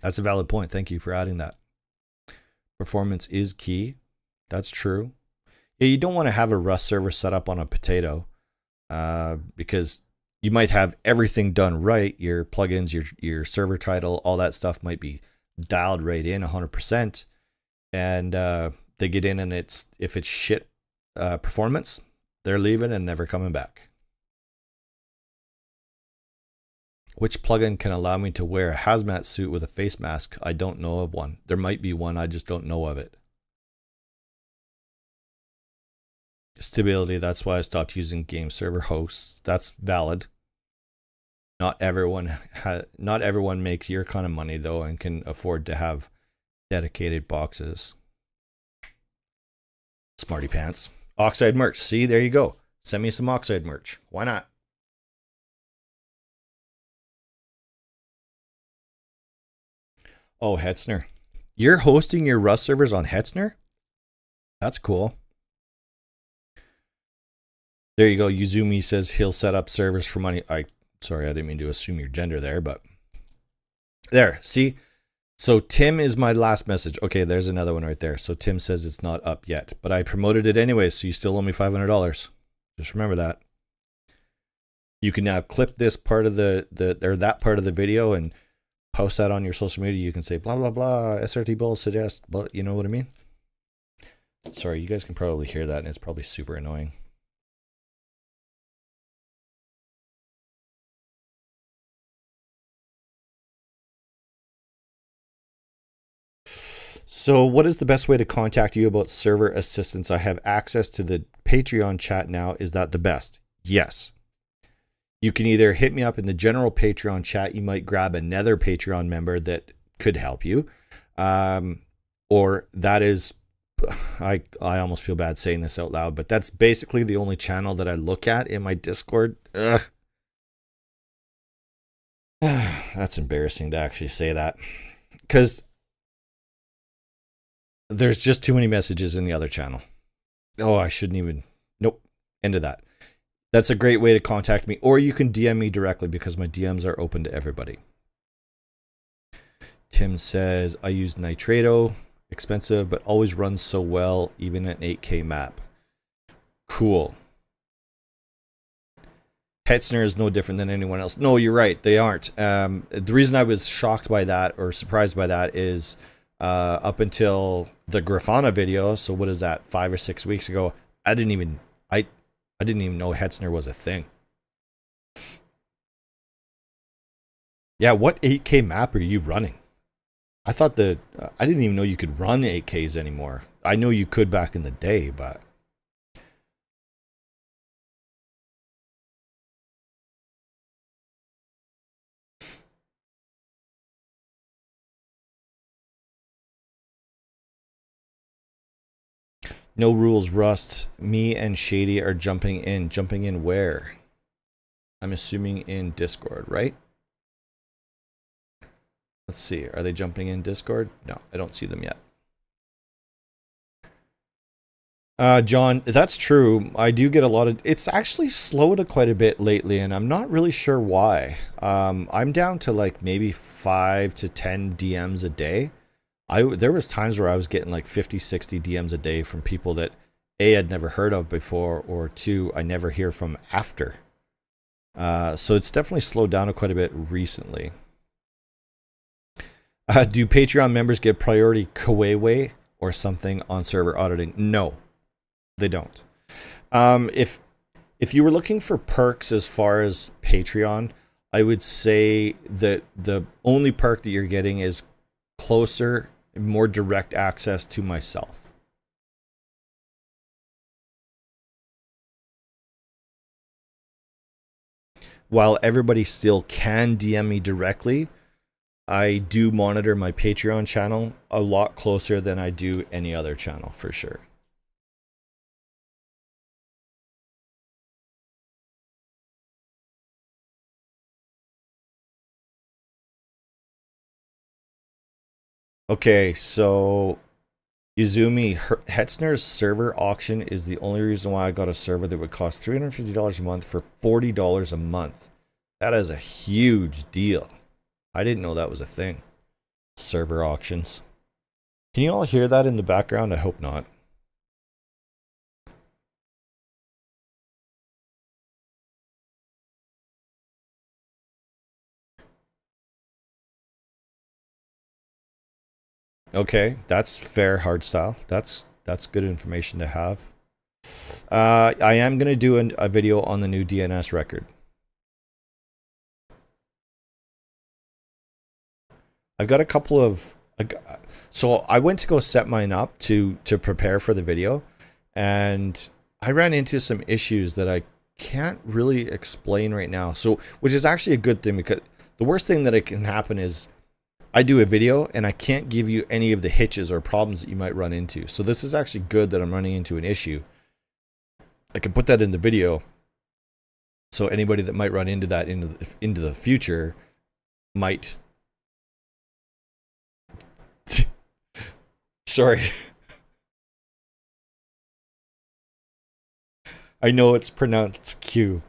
that's a valid point. Thank you for adding that. Performance is key. That's true. Yeah, you don't want to have a Rust server set up on a potato because you might have everything done right. Your plugins, your server title, all that stuff might be dialed right in 100%. And they get in and if it's shit performance, they're leaving and never coming back. Which plugin can allow me to wear a hazmat suit with a face mask? I don't know of one. There might be one, I just don't know of it. Stability, that's why I stopped using game server hosts. That's valid. Not everyone makes your kind of money though and can afford to have dedicated boxes. Smarty pants. Oxide merch. See, there you go. Send me some Oxide merch. Why not? Oh, Hetzner. You're hosting your Rust servers on Hetzner? That's cool. There you go. Yuzumi says he'll set up servers for money. Sorry, I didn't mean to assume your gender there, but there. See? So Tim is my last message. Okay, there's another one right there. So Tim says it's not up yet, but I promoted it anyway, so you still owe me $500. Just remember that. You can now clip this part of that part of the video and post that on your social media. You can say blah blah blah. srtbull suggests, but you know what I mean. Sorry, you guys can probably hear that, and it's probably super annoying. So what is the best way to contact you about server assistance? I have access to the Patreon chat now. Is that the best? Yes. You can either hit me up in the general Patreon chat. You might grab another Patreon member that could help you. Or that is, I almost feel bad saying this out loud, but that's basically the only channel that I look at in my Discord. Ugh. That's embarrassing to actually say that. Because there's just too many messages in the other channel. Oh, I shouldn't even. Nope. End of that. That's a great way to contact me. Or you can DM me directly because my DMs are open to everybody. Tim says, I use Nitrato. Expensive, but always runs so well, even at an 8K map. Cool. Hetzner is no different than anyone else. No, you're right. They aren't. The reason I was shocked by that or surprised by that is up until the Grafana video. So what is that? 5 or 6 weeks ago. I didn't even know Hetzner was a thing. Yeah, what 8K map are you running? I thought I didn't even know you could run 8Ks anymore. I know you could back in the day, but no rules, Rust. Me and Shady are jumping in. Jumping in where? I'm assuming in Discord, right? Let's see. Are they jumping in Discord? No, I don't see them yet. John, that's true. I do get a lot of... It's actually slowed quite a bit lately, and I'm not really sure why. I'm down to like maybe 5 to 10 DMs a day. There was times where I was getting like 50, 60 DMs a day from people that A, I'd never heard of before, or 2, I never hear from after. So it's definitely slowed down quite a bit recently. Do Patreon members get priority Kawewe or something on server auditing? No, they don't. If you were looking for perks as far as Patreon, I would say that the only perk that you're getting is closer, more direct access to myself. While everybody still can DM me directly, I do monitor my Patreon channel a lot closer than I do any other channel, for sure. Okay, so Izumi, Hetzner's server auction is the only reason why I got a server that would cost $350 a month for $40 a month. That is a huge deal. I didn't know that was a thing. Server auctions. Can you all hear that in the background? I hope not. Okay, that's fair hardstyle. That's good information to have. I am going to do a video on the new DNS record. I've got a couple of, so I went to go set mine up to prepare for the video, and I ran into some issues that I can't really explain right now. So, which is actually a good thing, because the worst thing that it can happen is I do a video and I can't give you any of the hitches or problems that you might run into. So this is actually good that I'm running into an issue. I can put that in the video, so anybody that might run into that into the future might. Sorry. I know it's pronounced Q.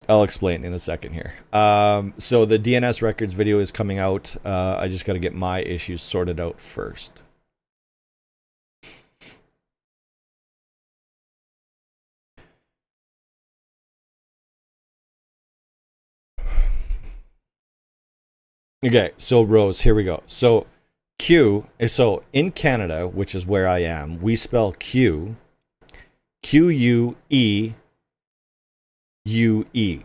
I'll explain in a second here. So the DNS records video is coming out. I just got to get my issues sorted out first. Okay, so Rose, here we go. So Q, so in Canada, which is where I am, we spell Q, Q-U-E, U-E.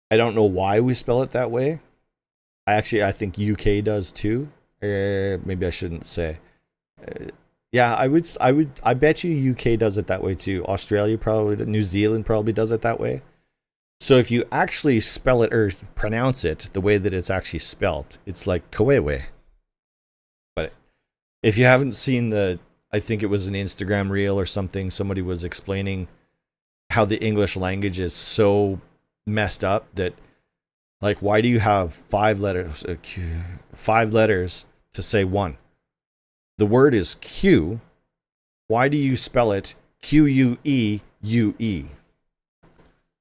I don't know why we spell it that way. I think UK does too. Maybe I shouldn't say. Yeah, I bet you UK does it that way too. Australia probably, New Zealand probably does it that way. So if you actually spell it or pronounce it the way that it's actually spelt, it's like Kawewe. But if you haven't seen I think it was an Instagram reel or something, somebody was explaining how the English language is so messed up that, like, why do you have 5 letters to say one? The word is Q. Why do you spell it Q-U-E-U-E?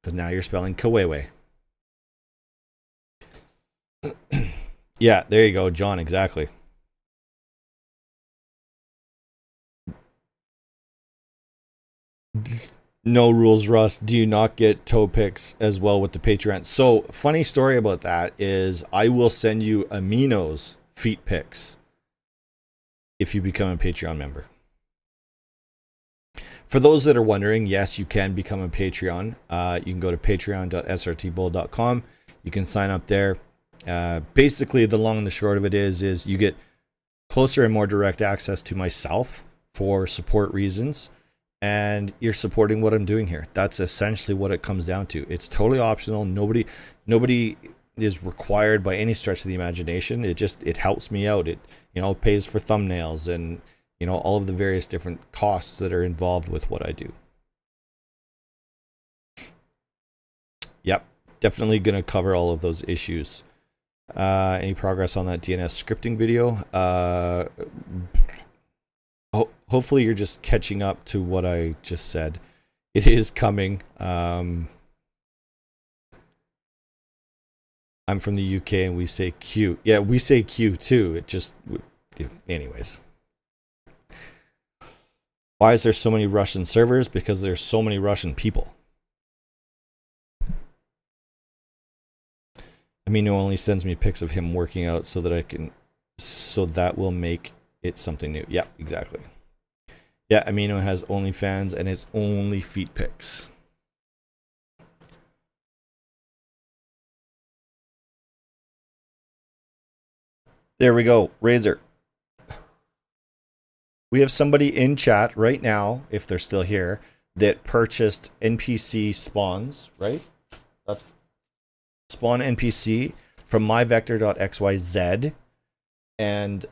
Because now you're spelling Kawewe. Yeah, there you go, John, exactly. No rules, Russ. Do you not get toe picks as well with the Patreon? So, funny story about that is I will send you Amino's feet pics if you become a Patreon member. For those that are wondering, yes, you can become a Patreon. You can go to patreon.srtbull.com. You can sign up there. Basically, the long and the short of it is you get closer and more direct access to myself for support reasons, and you're supporting what I'm doing here. That's essentially what it comes down to. It's totally optional. Nobody is required by any stretch of the imagination. It helps me out. It pays for thumbnails and all of the various different costs that are involved with what I do. Yep, definitely going to cover all of those issues. Any progress on that DNS scripting video? Hopefully you're just catching up to what I just said. It is coming. I'm from the UK and we say Q. Yeah, we say Q too. Anyways. Why is there so many Russian servers? Because there's so many Russian people. Amino only sends me pics of him working out so that will make it something new. Yeah, exactly. Yeah, Amino has OnlyFans and it's only feet pics. There we go, Razor. We have somebody in chat right now, if they're still here, that purchased NPC spawns, right? That's spawn NPC from myvector.xyz, and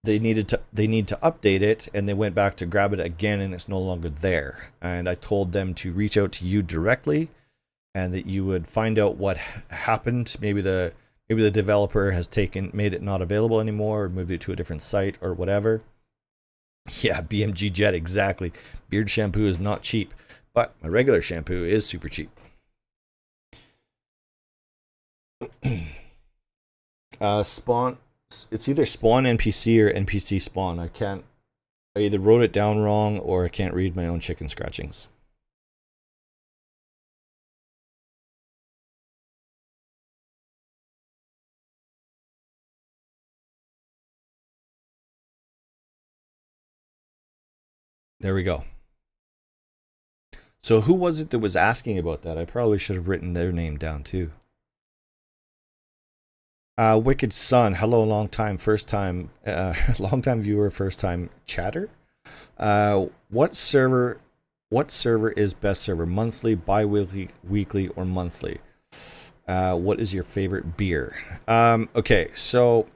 they need to update it, and they went back to grab it again, and it's no longer there. And I told them to reach out to you directly, and that you would find out what happened. Maybe the developer has made it not available anymore, or moved it to a different site, or whatever. Yeah, BMG Jet, exactly. Beard shampoo is not cheap, but my regular shampoo is super cheap. Spawn, it's either spawn NPC or NPC spawn. I either wrote it down wrong or I can't read my own chicken scratchings. There we go. So who was it that was asking about that? I probably should have written their name down too. Wicked Sun, hello, long time, first time, long time viewer, first time chatter. What server is best server? Monthly, bi-weekly, weekly, or monthly? What is your favorite beer? Okay, so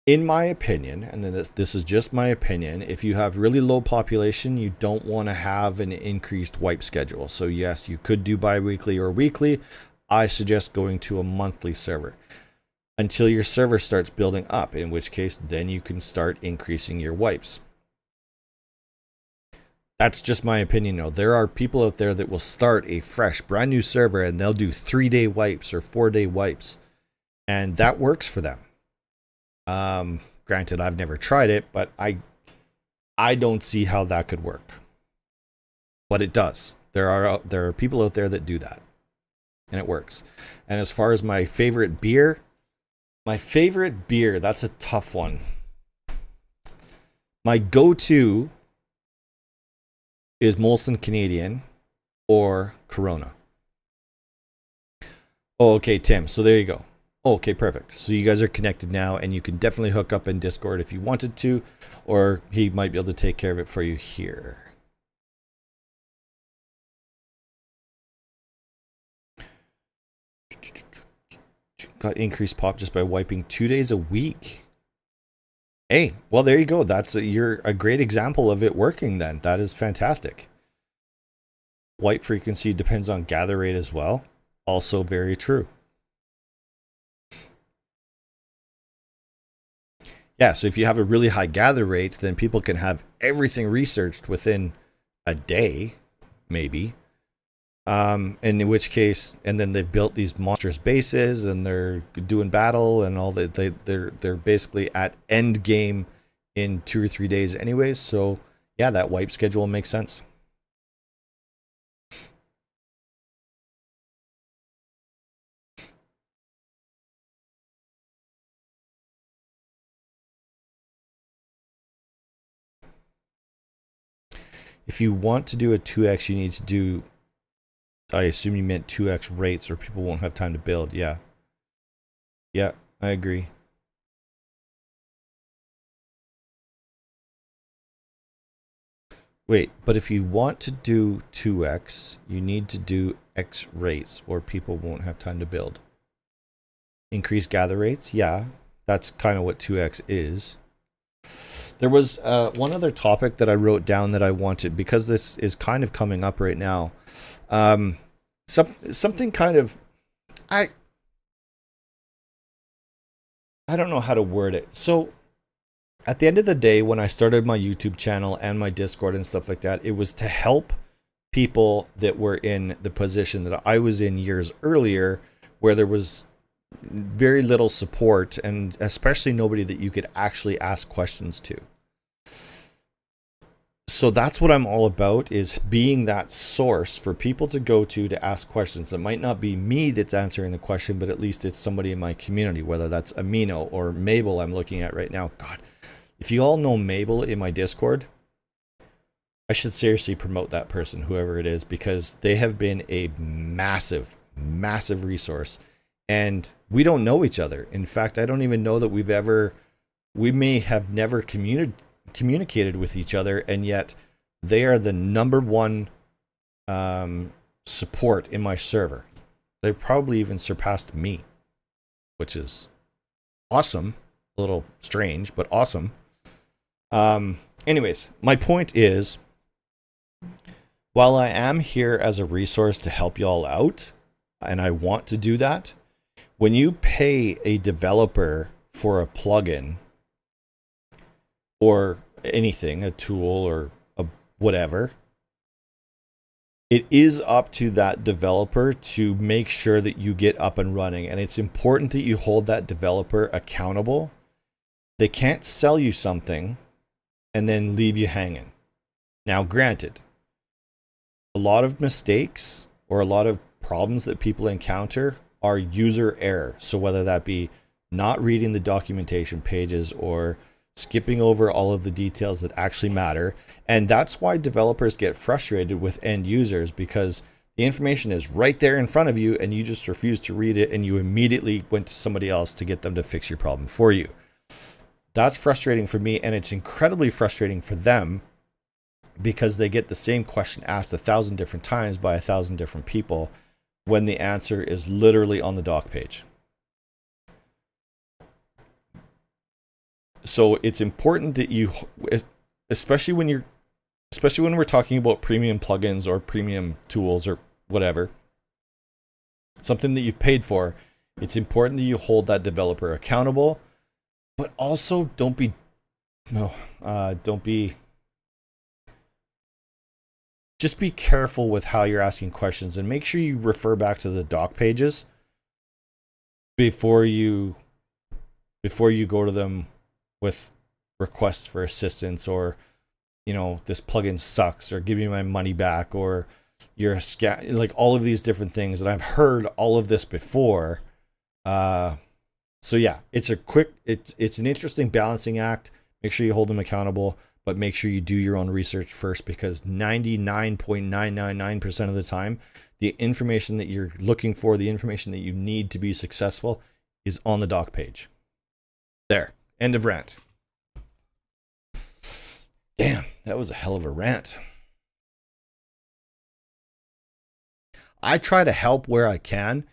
in my opinion, and then this is just my opinion, if you have really low population, you don't want to have an increased wipe schedule. So yes, you could do bi-weekly or weekly. I suggest going to a monthly server until your server starts building up, in which case then you can start increasing your wipes. That's just my opinion. Though there are people out there that will start a fresh, brand new server and they'll do 3-day wipes or 4-day wipes, and that works for them. Granted, I've never tried it, but I don't see how that could work. But it does. There are people out there that do that, and it works. And as far as my favorite beer, that's a tough one. My go-to is Molson Canadian or Corona. Oh, okay, Tim. So there you go. Okay, perfect. So you guys are connected now, and you can definitely hook up in Discord if you wanted to, or he might be able to take care of it for you here. Got increased pop just by wiping 2 days a week. Hey, well, there you go. You're a great example of it working then. That is fantastic. Wipe frequency depends on gather rate as well. Also very true. Yeah, so if you have a really high gather rate, then people can have everything researched within a day, maybe. And in which case, and then they've built these monstrous bases, and they're doing battle and all that. They're basically at end game in 2 or 3 days, anyways. So yeah, that wipe schedule makes sense. If you want to do a 2x, you need to do, I assume you meant 2x rates, or people won't have time to build. Yeah. Yeah, I agree. Wait, but if you want to do 2x, you need to do x rates, or people won't have time to build. Increase gather rates? Yeah, that's kind of what 2x is. There was one other topic that I wrote down that I wanted, because this is kind of coming up right now. Something kind of, I don't know how to word it. So at the end of the day, when I started my YouTube channel and my Discord and stuff like that, it was to help people that were in the position that I was in years earlier, where there was very little support, and especially nobody that you could actually ask questions to. So that's what I'm all about, is being that source for people to go to ask questions. It might not be me that's answering the question, but at least it's somebody in my community, whether that's Amino or Mabel I'm looking at right now. God, if you all know Mabel in my Discord, I should seriously promote that person, whoever it is, because they have been a massive, massive resource. And we don't know each other. In fact, I don't even know that we may have never communicated with each other, and yet they are the #1 support in my server. They probably even surpassed me, which is awesome. A little strange, but awesome. Anyways, my point is, while I am here as a resource to help y'all out, and I want to do that, when you pay a developer for a plugin or anything, a tool or a whatever, it is up to that developer to make sure that you get up and running. And it's important that you hold that developer accountable. They can't sell you something and then leave you hanging. Now, granted, a lot of mistakes or a lot of problems that people encounter are user error. So whether that be not reading the documentation pages or skipping over all of the details that actually matter. And that's why developers get frustrated with end users, because The information is right there in front of you, and you just refuse to read it, and you immediately went to somebody else to get them to fix your problem for you. That's frustrating for me, and it's incredibly frustrating for them because they get the same question asked 1,000 different times by 1,000 different people when the answer is literally on the doc page. So it's important that you, especially when we're talking about premium plugins or premium tools or whatever, something that you've paid for, it's important that you hold that developer accountable, but also don't be just be careful with how you're asking questions, and make sure you refer back to the doc pages before you go to them with requests for assistance, or this plugin sucks, or give me my money back, or you're a scam, like all of these different things. And I've heard all of this before. So yeah, it's an interesting balancing act. Make sure you hold them accountable, but make sure you do your own research first, because 99.999% of the time, the information that you're looking for, the information that you need to be successful, is on the doc page. There. End of rant. Damn, that was a hell of a rant. I try to help where I can,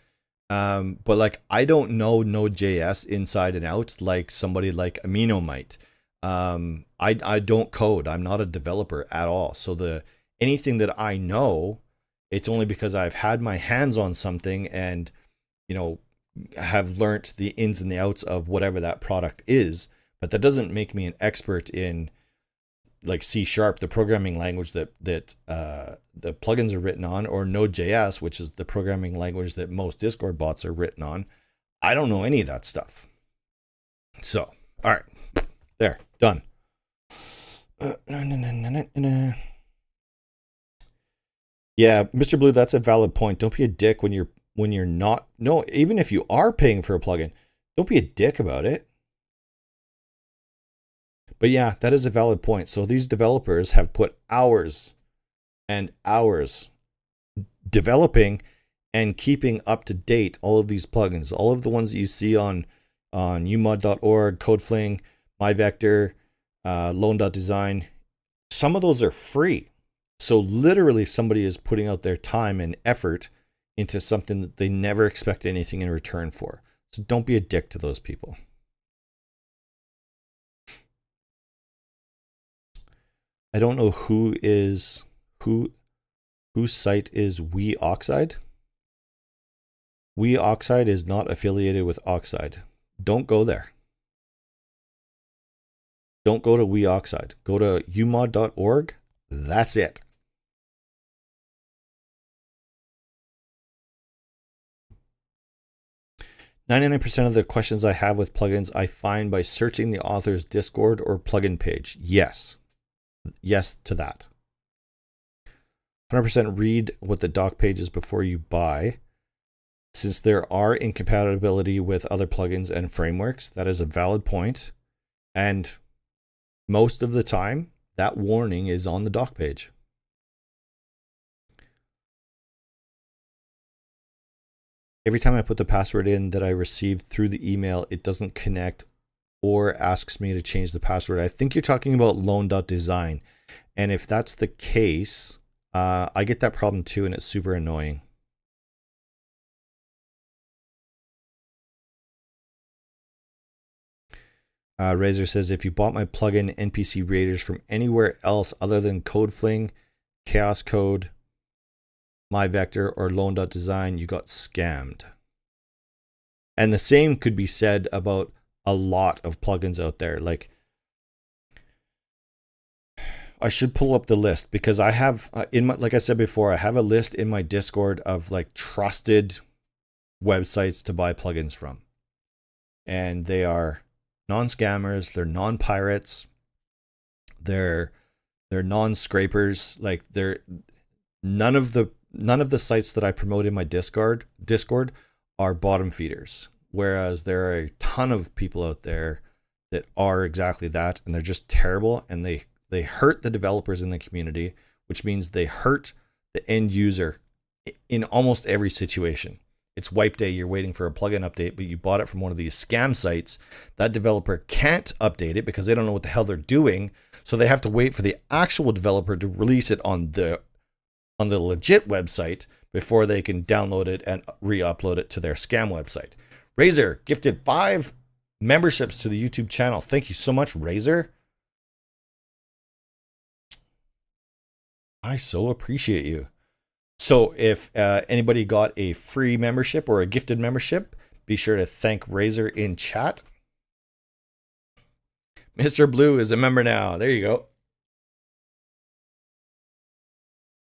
but like I don't know Node.js inside and out like somebody like Amino might. I don't code. I'm not a developer at all. So anything that I know, it's only because I've had my hands on something and have learnt the ins and the outs of whatever that product is. But that doesn't make me an expert in like C#, the programming language that the plugins are written on, or Node.js, which is the programming language that most Discord bots are written on. I don't know any of that stuff. So, all right, there, done. Yeah, Mr. Blue, that's a valid point. Don't be a dick when you're not. No, even if you are paying for a plugin, don't be a dick about it. But yeah, that is a valid point. So these developers have put hours and hours developing and keeping up to date all of these plugins, all of the ones that you see on umod.org, CodeFling, MyVector, Loan.design. Some of those are free. So literally somebody is putting out their time and effort into something that they never expect anything in return for. So don't be a dick to those people. I don't know whose site is WeOxide. WeOxide is not affiliated with Oxide. Don't go there. Don't go to WeOxide. Go to umod.org. That's it. %99 of the questions I have with plugins I find by searching the author's Discord or plugin page. Yes to that. 100% read what the doc page is before you buy. Since there are incompatibility with other plugins and frameworks, that is a valid point. And most of the time, that warning is on the doc page. Every time I put the password in that I received through the email, it doesn't connect or asks me to change the password. I think you're talking about loan.design. And if that's the case, I get that problem too, and it's super annoying. Razor says, if you bought my plugin NPC Raiders from anywhere else other than CodeFling, Chaos Code, MyVector, or Loan.design, you got scammed. And the same could be said about a lot of plugins out there. Like, I should pull up the list because I have like I said before, I have a list in my Discord of like trusted websites to buy plugins from. And they are non-scammers, they're non-pirates, they're non-scrapers. Like none of the sites that I promote in my Discord are bottom feeders. Whereas there are a ton of people out there that are exactly that, and they're just terrible, and they hurt the developers in the community, which means they hurt the end user in almost every situation. It's wipe day, you're waiting for a plugin update, but you bought it from one of these scam sites. That developer can't update it because they don't know what the hell they're doing. So they have to wait for the actual developer to release it on the legit website before they can download it and re-upload it to their scam website. Razor gifted 5 memberships to the YouTube channel. Thank you so much, Razor. I so appreciate you. So if anybody got a free membership or a gifted membership, be sure to thank Razor in chat. Mr. Blue is a member now. There you go.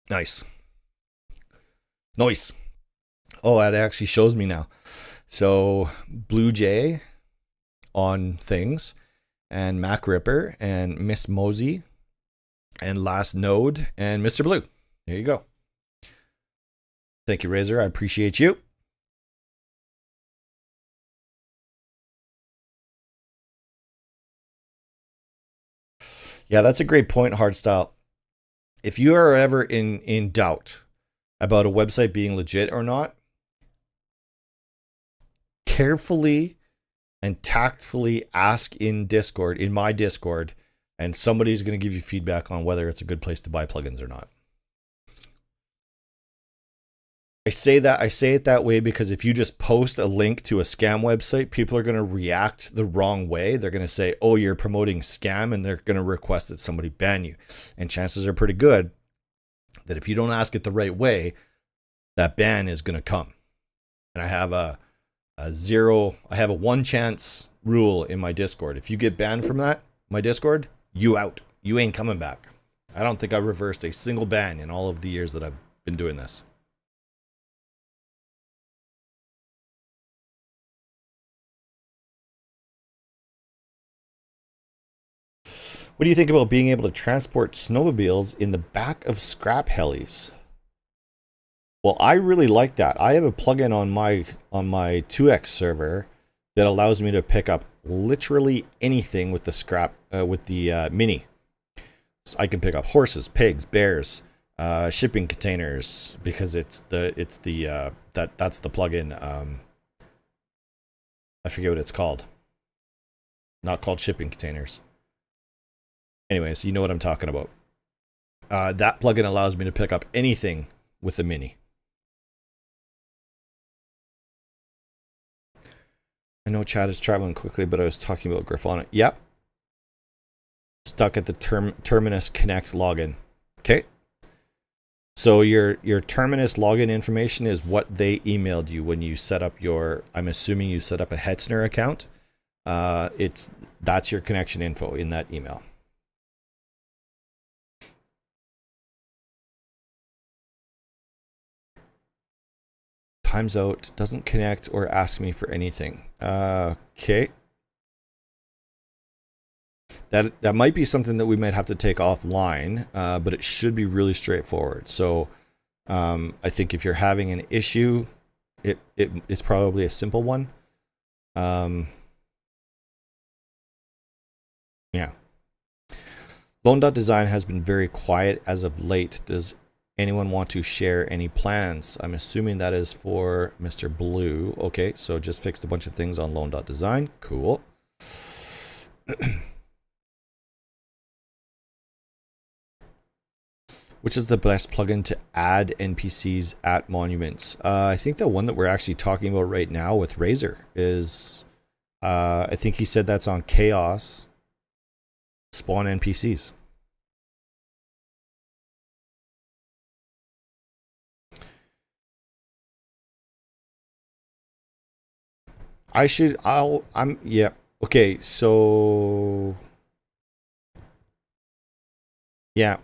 Nice. Nice. Oh, that actually shows me now. So Blue Jay on things, and Mac Ripper, and Miss Mosey, and Last Node, and Mr. Blue. There you go. Thank you, Razor. I appreciate you. Yeah, that's a great point, Hardstyle. If you are ever in doubt about a website being legit or not, carefully and tactfully ask in Discord, in my Discord, and somebody's going to give you feedback on whether it's a good place to buy plugins or not. I say it that way because if you just post a link to a scam website, people are going to react the wrong way. They're going to say, oh, you're promoting scam, and they're going to request that somebody ban you. And chances are pretty good that if you don't ask it the right way, that ban is going to come. And I have a 1 chance rule in my Discord. If you get banned from my Discord, you out. You ain't coming back. I don't think I've reversed a single ban in all of the years that I've been doing this. What do you think about being able to transport snowmobiles in the back of scrap helis? Well, I really like that. I have a plugin on my 2x server that allows me to pick up literally anything with the scrap mini. So I can pick up horses, pigs, bears, shipping containers, because that's the plugin. I forget what it's called. Not called shipping containers. Anyways, you know what I'm talking about. That plugin allows me to pick up anything with a mini. I know chat is traveling quickly, but I was talking about Grafana. Yep. Stuck at the Terminus Connect login. Okay. So your Terminus login information is what they emailed you when you set up your, I'm assuming you set up a Hetzner account. That's your connection info in that email. Times out, doesn't connect or ask me for anything. Okay. That might be something that we might have to take offline, but it should be really straightforward. So I think if you're having an issue, it's probably a simple one. Yeah. Lone.design has been very quiet as of late. Does anyone want to share any plans? I'm assuming that is for Mr. Blue. Okay, so just fixed a bunch of things on Lone.design. Cool. Which is the best plugin to add NPCs at monuments? I think the one that we're actually talking about right now with Razor is, I think he said that's on Chaos. Spawn NPCs. Yeah. Okay, so yeah.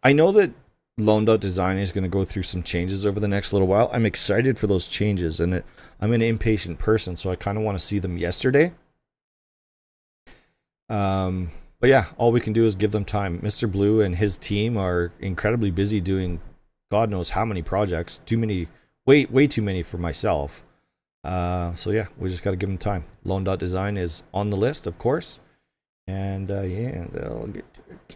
I know that Lone.design is going to go through some changes over the next little while. I'm excited for those changes, and I'm an impatient person, so I kind of want to see them yesterday. But yeah, all we can do is give them time. Mr. Blue and his team are incredibly busy doing God knows how many projects. Too many, way too many for myself. So yeah, we just got to give them time. Lone.design is on the list, of course. And yeah, they'll get to it.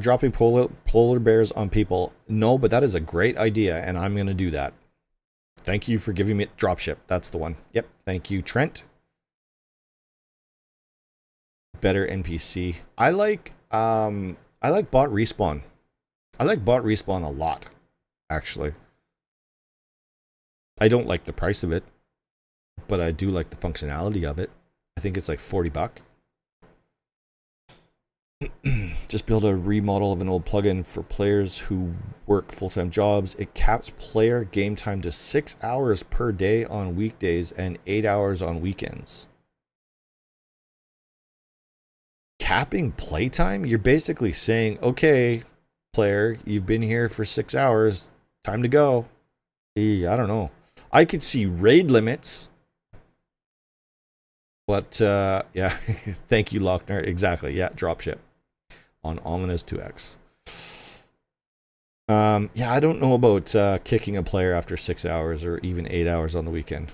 Dropping polar bears on people. No, but that is a great idea, and I'm going to do that. Thank you for giving me dropship. That's the one. Yep. Thank you, Trent. Better NPC. I like bot respawn. I like bot respawn a lot, actually. I don't like the price of it, but I do like the functionality of it. I think it's like $40. Just build a remodel of an old plugin for players who work full-time jobs. It caps player game time to 6 hours per day on weekdays and 8 hours on weekends. Capping playtime? You're basically saying, okay, player, you've been here for 6 hours. Time to go. I don't know. I could see raid limits. But, yeah. Thank you, Lochner. Exactly. Yeah, dropship. On Ominous 2X. Yeah, I don't know about kicking a player after 6 hours or even 8 hours on the weekend.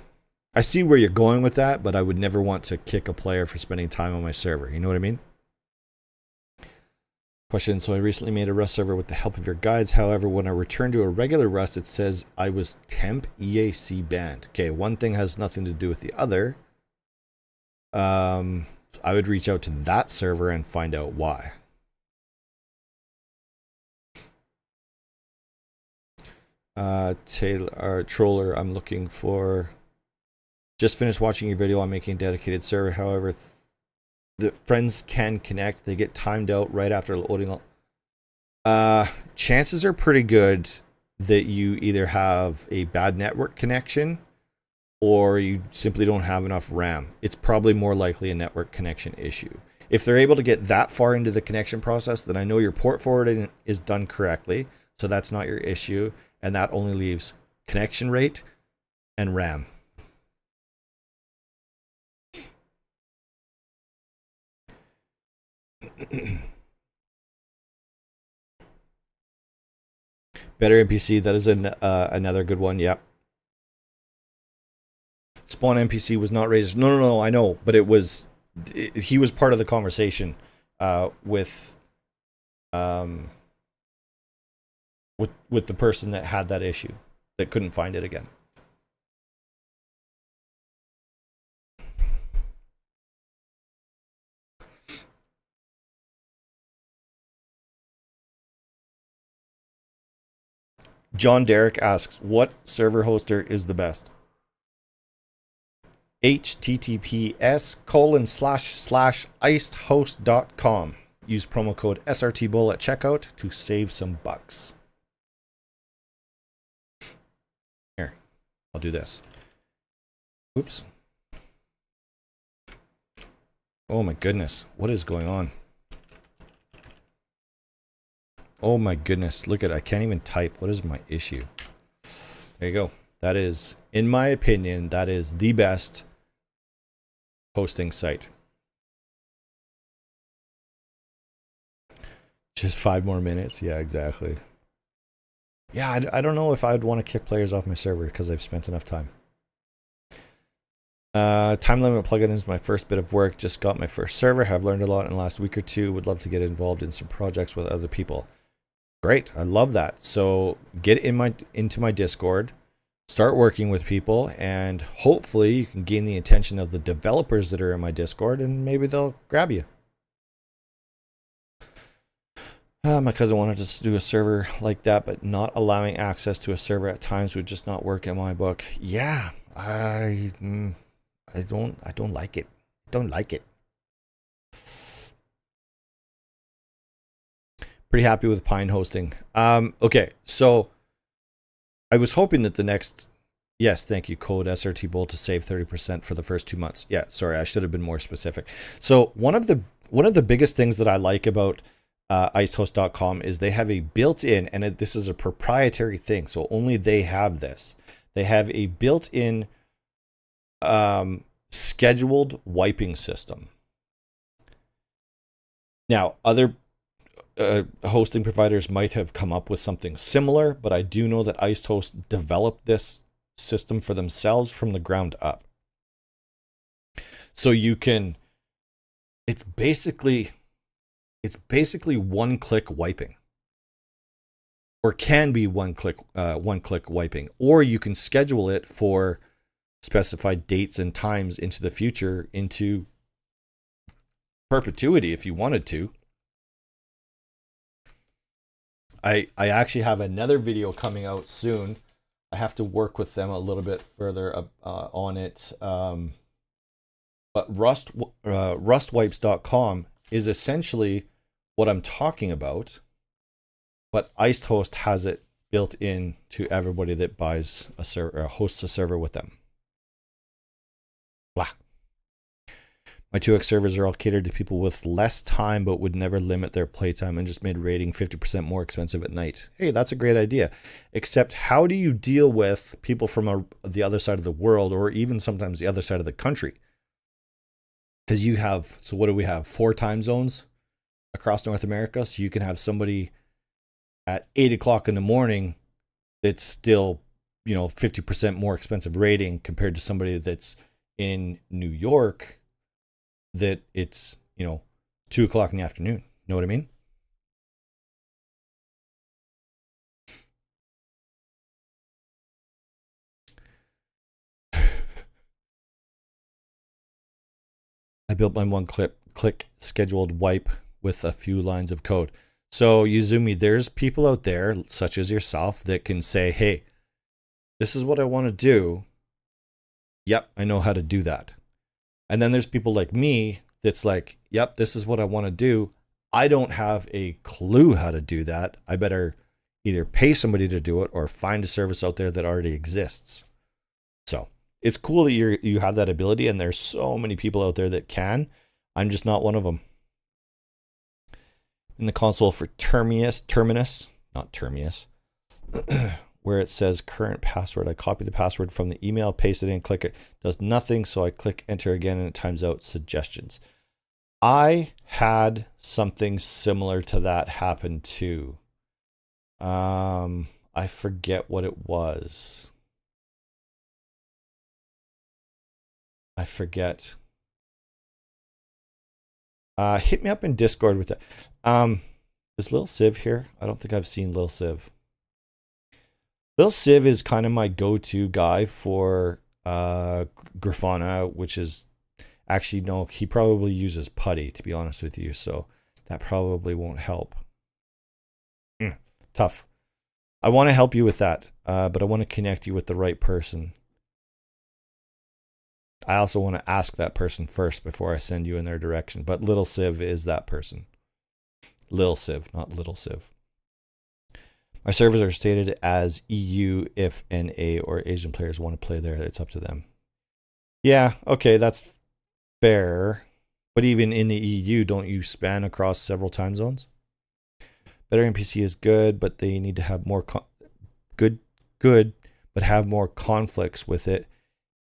I see where you're going with that, but I would never want to kick a player for spending time on my server. You know what I mean? Question. So I recently made a Rust server with the help of your guides. However, when I return to a regular Rust, it says I was temp EAC banned. Okay, one thing has nothing to do with the other. I would reach out to that server and find out why. Troller, I'm looking for. Just finished watching your video on making a dedicated server. However, the friends can connect. They get timed out right after loading. Chances are pretty good that you either have a bad network connection or you simply don't have enough RAM. It's probably more likely a network connection issue. If they're able to get that far into the connection process, then I know your port forwarding is done correctly. So that's not your issue. And that only leaves connection rate and RAM. Better NPC, that is another good one. Yep. Spawn NPC was not raised. No, I know, but he was part of the conversation with the person that had that issue that couldn't find it again. John Derrick asks, what server hoster is the best? https://icedhost.com. Use promo code srtbull at checkout to save some bucks. Here, I'll do this. Oops. Oh my goodness, what is going on? Oh my goodness, look at it. I can't even type. What is my issue? There you go. That is, in my opinion, that is the best hosting site. Just 5 more minutes. Yeah, exactly. Yeah, I don't know if I'd want to kick players off my server because I've spent enough time. Time limit plugin is my first bit of work. Just got my first server. Have learned a lot in the last week or two. Would love to get involved in some projects with other people. Great. I love that. So get into my Discord, start working with people, and hopefully you can gain the attention of the developers that are in my Discord, and maybe they'll grab you. My cousin wanted to do a server like that, but not allowing access to a server at times would just not work in my book. Yeah, I don't like it. Don't like it. Pretty happy with Pine hosting. Okay, so I was hoping that the next, yes, thank you, code srtbull to save 30% for the first 2 months. Yeah, sorry, I should have been more specific. So one of the biggest things that I like about icedhost.com is they have a built-in, and this is a proprietary thing, so only they have this. They have a built-in scheduled wiping system. Now, other hosting providers might have come up with something similar, but I do know that IceHost developed this system for themselves from the ground up. So you can, it's basically it's basically one-click wiping, or can be one-click wiping, or you can schedule it for specified dates and times into the future, into perpetuity if you wanted to. I actually have another video coming out soon. I have to work with them a little bit further on it. But rustwipes.com is essentially what I'm talking about, but IceToast has it built in to everybody that buys a server, hosts a server with them. Blah. My 2x servers are all catered to people with less time, but would never limit their playtime, and just made raiding 50% more expensive at night. Hey, that's a great idea. Except, how do you deal with people from the other side of the world, or even sometimes the other side of the country? Because you have, so what do we have? 4 time zones across North America. So you can have somebody at 8 o'clock in the morning that's still, 50% more expensive rating compared to somebody that's in New York that it's, 2 o'clock in the afternoon. Know what I mean? I built my one-click scheduled wipe with a few lines of code. So, Yuzumi, there's people out there, such as yourself, that can say, hey, this is what I want to do. Yep, I know how to do that. And then there's people like me that's like, yep, this is what I want to do. I don't have a clue how to do that. I better either pay somebody to do it or find a service out there that already exists. So it's cool that you have that ability, and there's so many people out there that can. I'm just not one of them. In the console for Terminus, where it says current password, I copy the password from the email, paste it in, click it. Does nothing, so I click enter again, and it times out suggestions. I had something similar to that happen too. I forget what it was. I forget. Hit me up in Discord with that. Is Lil Civ here? I don't think I've seen Lil Civ. Lil Civ is kind of my go-to guy for Grafana, which is actually, no, he probably uses Putty, to be honest with you, so that probably won't help. Tough. I want to help you with that, but I want to connect you with the right person. I also want to ask that person first before I send you in their direction, but Little Civ is that person. Lil Civ, not Little Civ. My servers are stated as EU if NA or Asian players want to play there. It's up to them. Yeah, okay, that's fair. But even in the EU, don't you span across several time zones? Better NPC is good, but they need to have more good, but have more conflicts with it.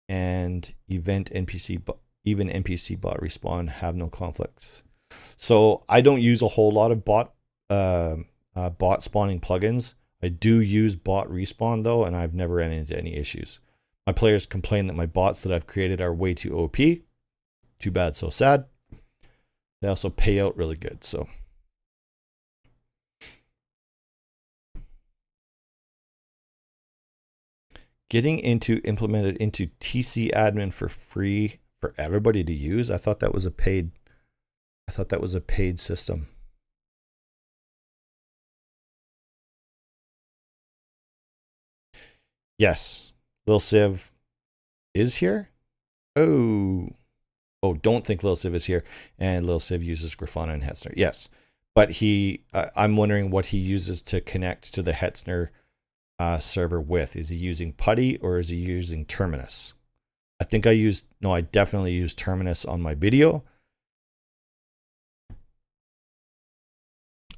And even NPC bot respawn have no conflicts. So I don't use a whole lot of bot spawning plugins. I do use bot respawn though, and I've never ran into any issues. My players complain that my bots that I've created are way too OP. Too bad, so sad. They also pay out really good, so. Getting implemented into TC admin for free for everybody to use. I thought that was a paid system. Yes, Lil Civ is here. Oh, don't think Lil Civ is here. And Lil Civ uses Grafana and Hetzner. Yes, but I'm wondering what he uses to connect to the Hetzner server with. Is he using Putty or is he using Terminus? I definitely use Terminus on my video,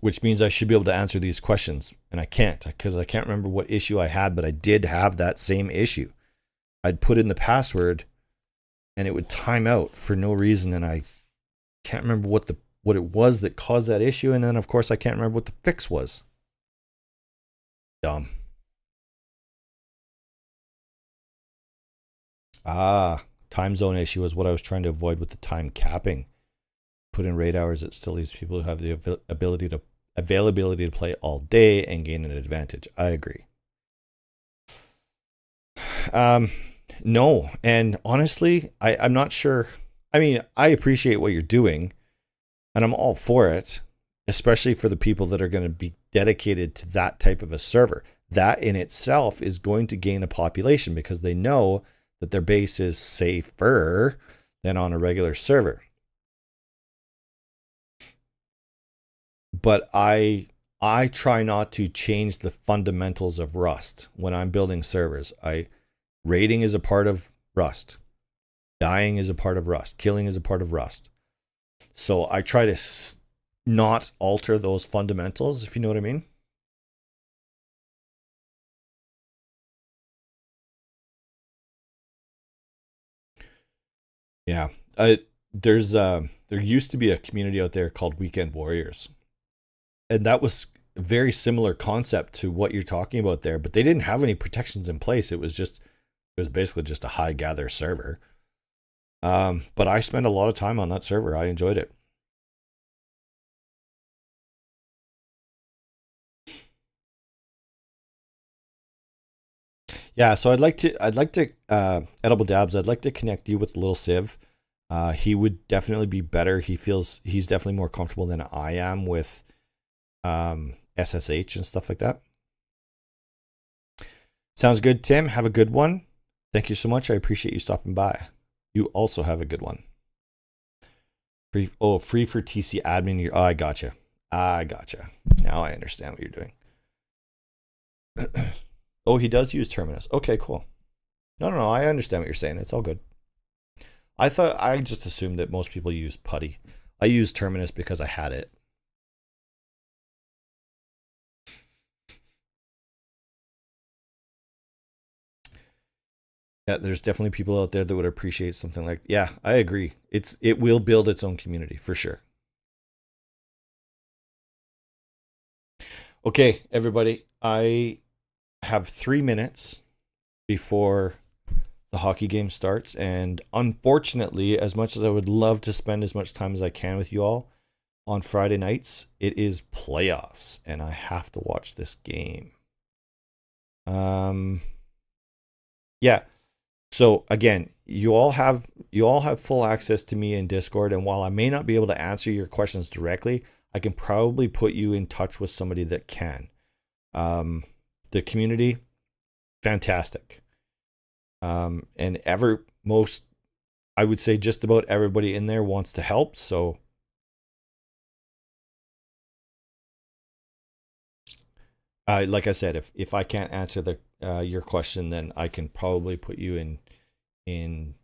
which means I should be able to answer these questions, and I can't, because I can't remember what issue I had, but I did have that same issue. I'd put in the password and it would time out for no reason, and I can't remember what it was that caused that issue, and then of course I can't remember what the fix was. Dumb. Time zone issue is what I was trying to avoid with the time capping. put in raid hours, it still leaves people who have the availability to play all day and gain an advantage. I agree. No, and honestly, I'm not sure. I mean, I appreciate what you're doing, and I'm all for it, especially for the people that are going to be dedicated to that type of a server. That in itself is going to gain a population because they know that their base is safer than on a regular server. But I try not to change the fundamentals of Rust when I'm building servers. Raiding is a part of Rust. Dying is a part of Rust. Killing is a part of Rust. So I try to not alter those fundamentals, if you know what I mean. Yeah. There used to be a community out there called Weekend Warriors. And that was a very similar concept to what you're talking about there, but they didn't have any protections in place. It was basically just a high gather server. But I spent a lot of time on that server. I enjoyed it. Yeah, so I'd like to Edible Dabs, I'd like to connect you with Little Civ. He would definitely be better. He's definitely more comfortable than I am with SSH and stuff like that. Sounds good, Tim. Have a good one. Thank you so much. I appreciate you stopping by. You also have a good one. Free for TC admin. Oh, I gotcha. Now I understand what you're doing. Oh, he does use Terminus. Okay, cool. No, I understand what you're saying. It's all good. I just assumed that most people use PuBBY. I use Terminus because I had it. Yeah, there's definitely people out there that would appreciate something like, yeah, I agree. It will build its own community for sure. Okay, everybody, I have 3 minutes before the hockey game starts, and unfortunately, as much as I would love to spend as much time as I can with you all on Friday nights, it is playoffs, and I have to watch this game. Yeah. So again, you all have full access to me in Discord, and while I may not be able to answer your questions directly, I can probably put you in touch with somebody that can. The community, fantastic. And I would say just about everybody in there wants to help. So like I said, if I can't answer your question, then I can probably put you in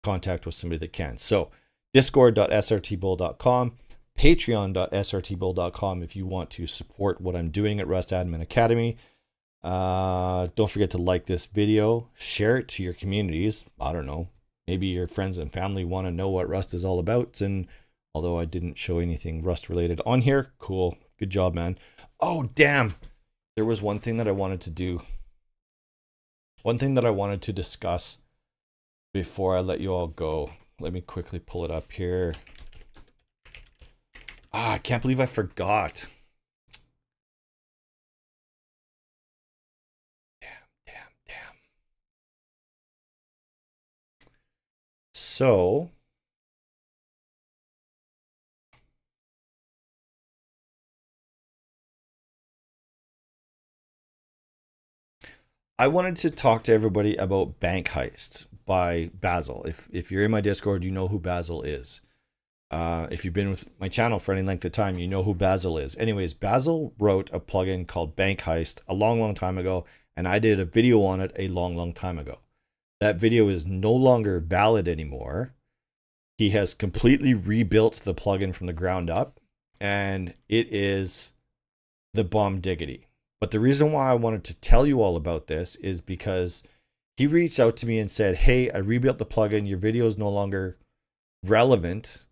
contact with somebody that can. So discord.srtbull.com, patreon.srtbull.com if you want to support what I'm doing at Rust Admin Academy. Don't forget to like this video, share it to your communities. I don't know, maybe your friends and family want to know what Rust is all about. And although I didn't show anything Rust related on here, cool, good job, man. Oh, damn. There was one thing that I wanted to do. One thing that I wanted to discuss before I let you all go. Let me quickly pull it up here. I can't believe I forgot. Damn. So, I wanted to talk to everybody about Bank Heist by Basil. If you're in my Discord, you know who Basil is. If you've been with my channel for any length of time, you know who Basil is. Anyways, Basil wrote a plugin called Bank Heist a long time ago, and I did a video on it a long time ago. That video is no longer valid anymore. He has completely rebuilt the plugin from the ground up, and it is the bomb diggity. But the reason why I wanted to tell you all about this is because he reached out to me and said, hey, I rebuilt the plugin. Your video is no longer relevant.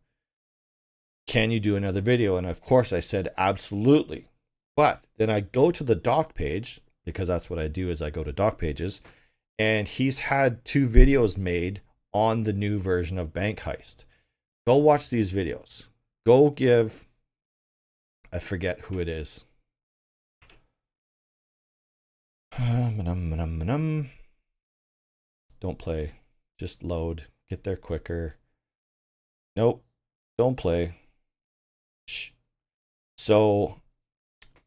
Can you do another video? And of course I said, absolutely. But then I go to the doc page, because that's what I do is I go to doc pages, and he's had 2 videos made on the new version of Bank Heist. Go watch these videos. Go give, I forget who it is. Don't play. Just load. Get there quicker. Nope. Don't play. Shh. So,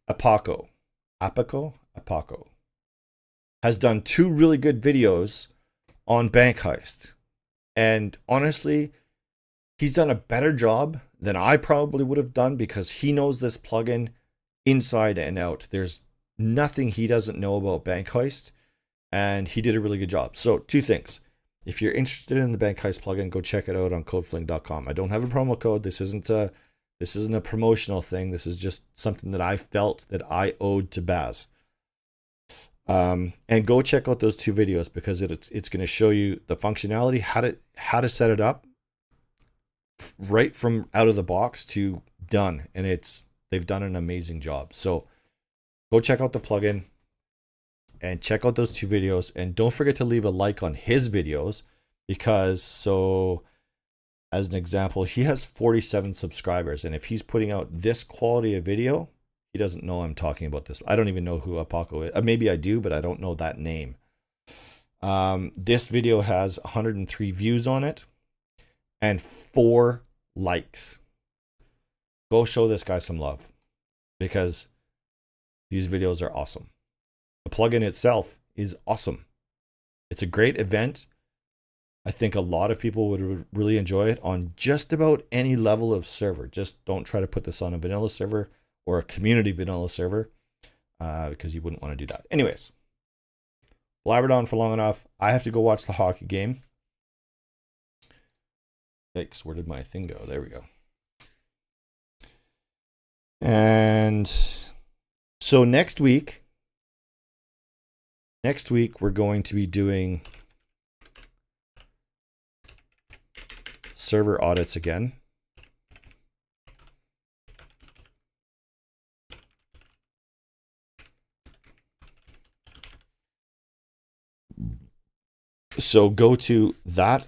Apaco has done 2 really good videos on Bank Heist. And honestly, he's done a better job than I probably would have done because he knows this plugin inside and out. There's nothing he doesn't know about Bank Heist, and he did a really good job. So 2 things. If you're interested in the Bank Heist plugin, go check it out on codefling.com. I don't have a promo code. This isn't a promotional thing. This is just something that I felt that I owed to Baz. And go check out those 2 videos because it's going to show you the functionality, how to set it up right from out of the box to done. And they've done an amazing job. So go check out the plugin and check out those 2 videos. And don't forget to leave a like on his videos because, so as an example, he has 47 subscribers. And if he's putting out this quality of video, he doesn't know I'm talking about this. I don't even know who Apaco is. Maybe I do, but I don't know that name. This video has 103 views on it and 4 likes. Go show this guy some love because these videos are awesome. The plugin itself is awesome. It's a great event. I think a lot of people would really enjoy it on just about any level of server. Just don't try to put this on a vanilla server or a community vanilla server because you wouldn't want to do that. Anyways, blabbered on for long enough. I have to go watch the hockey game. Yikes, where did my thing go? There we go. And so next week we're going to be doing server audits again. So go to that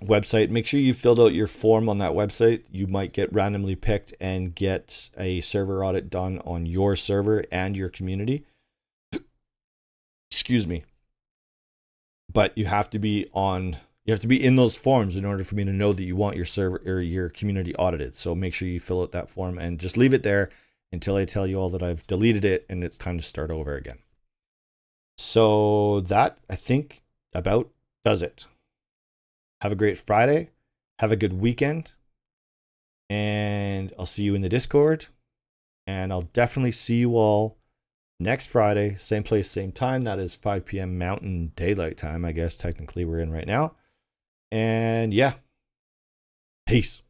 website. Make sure you filled out your form on that website. You might get randomly picked and get a server audit done on your server and your community. Excuse me. But you have to be in those forms in order for me to know that you want your server or your community audited. So make sure you fill out that form and just leave it there until I tell you all that I've deleted it and it's time to start over again. So that, I think, about does it. Have a great Friday. Have a good weekend. And I'll see you in the Discord. And I'll definitely see you all next Friday. Same place, same time. That is 5 p.m. Mountain Daylight Time, I guess technically we're in right now. And yeah. Peace.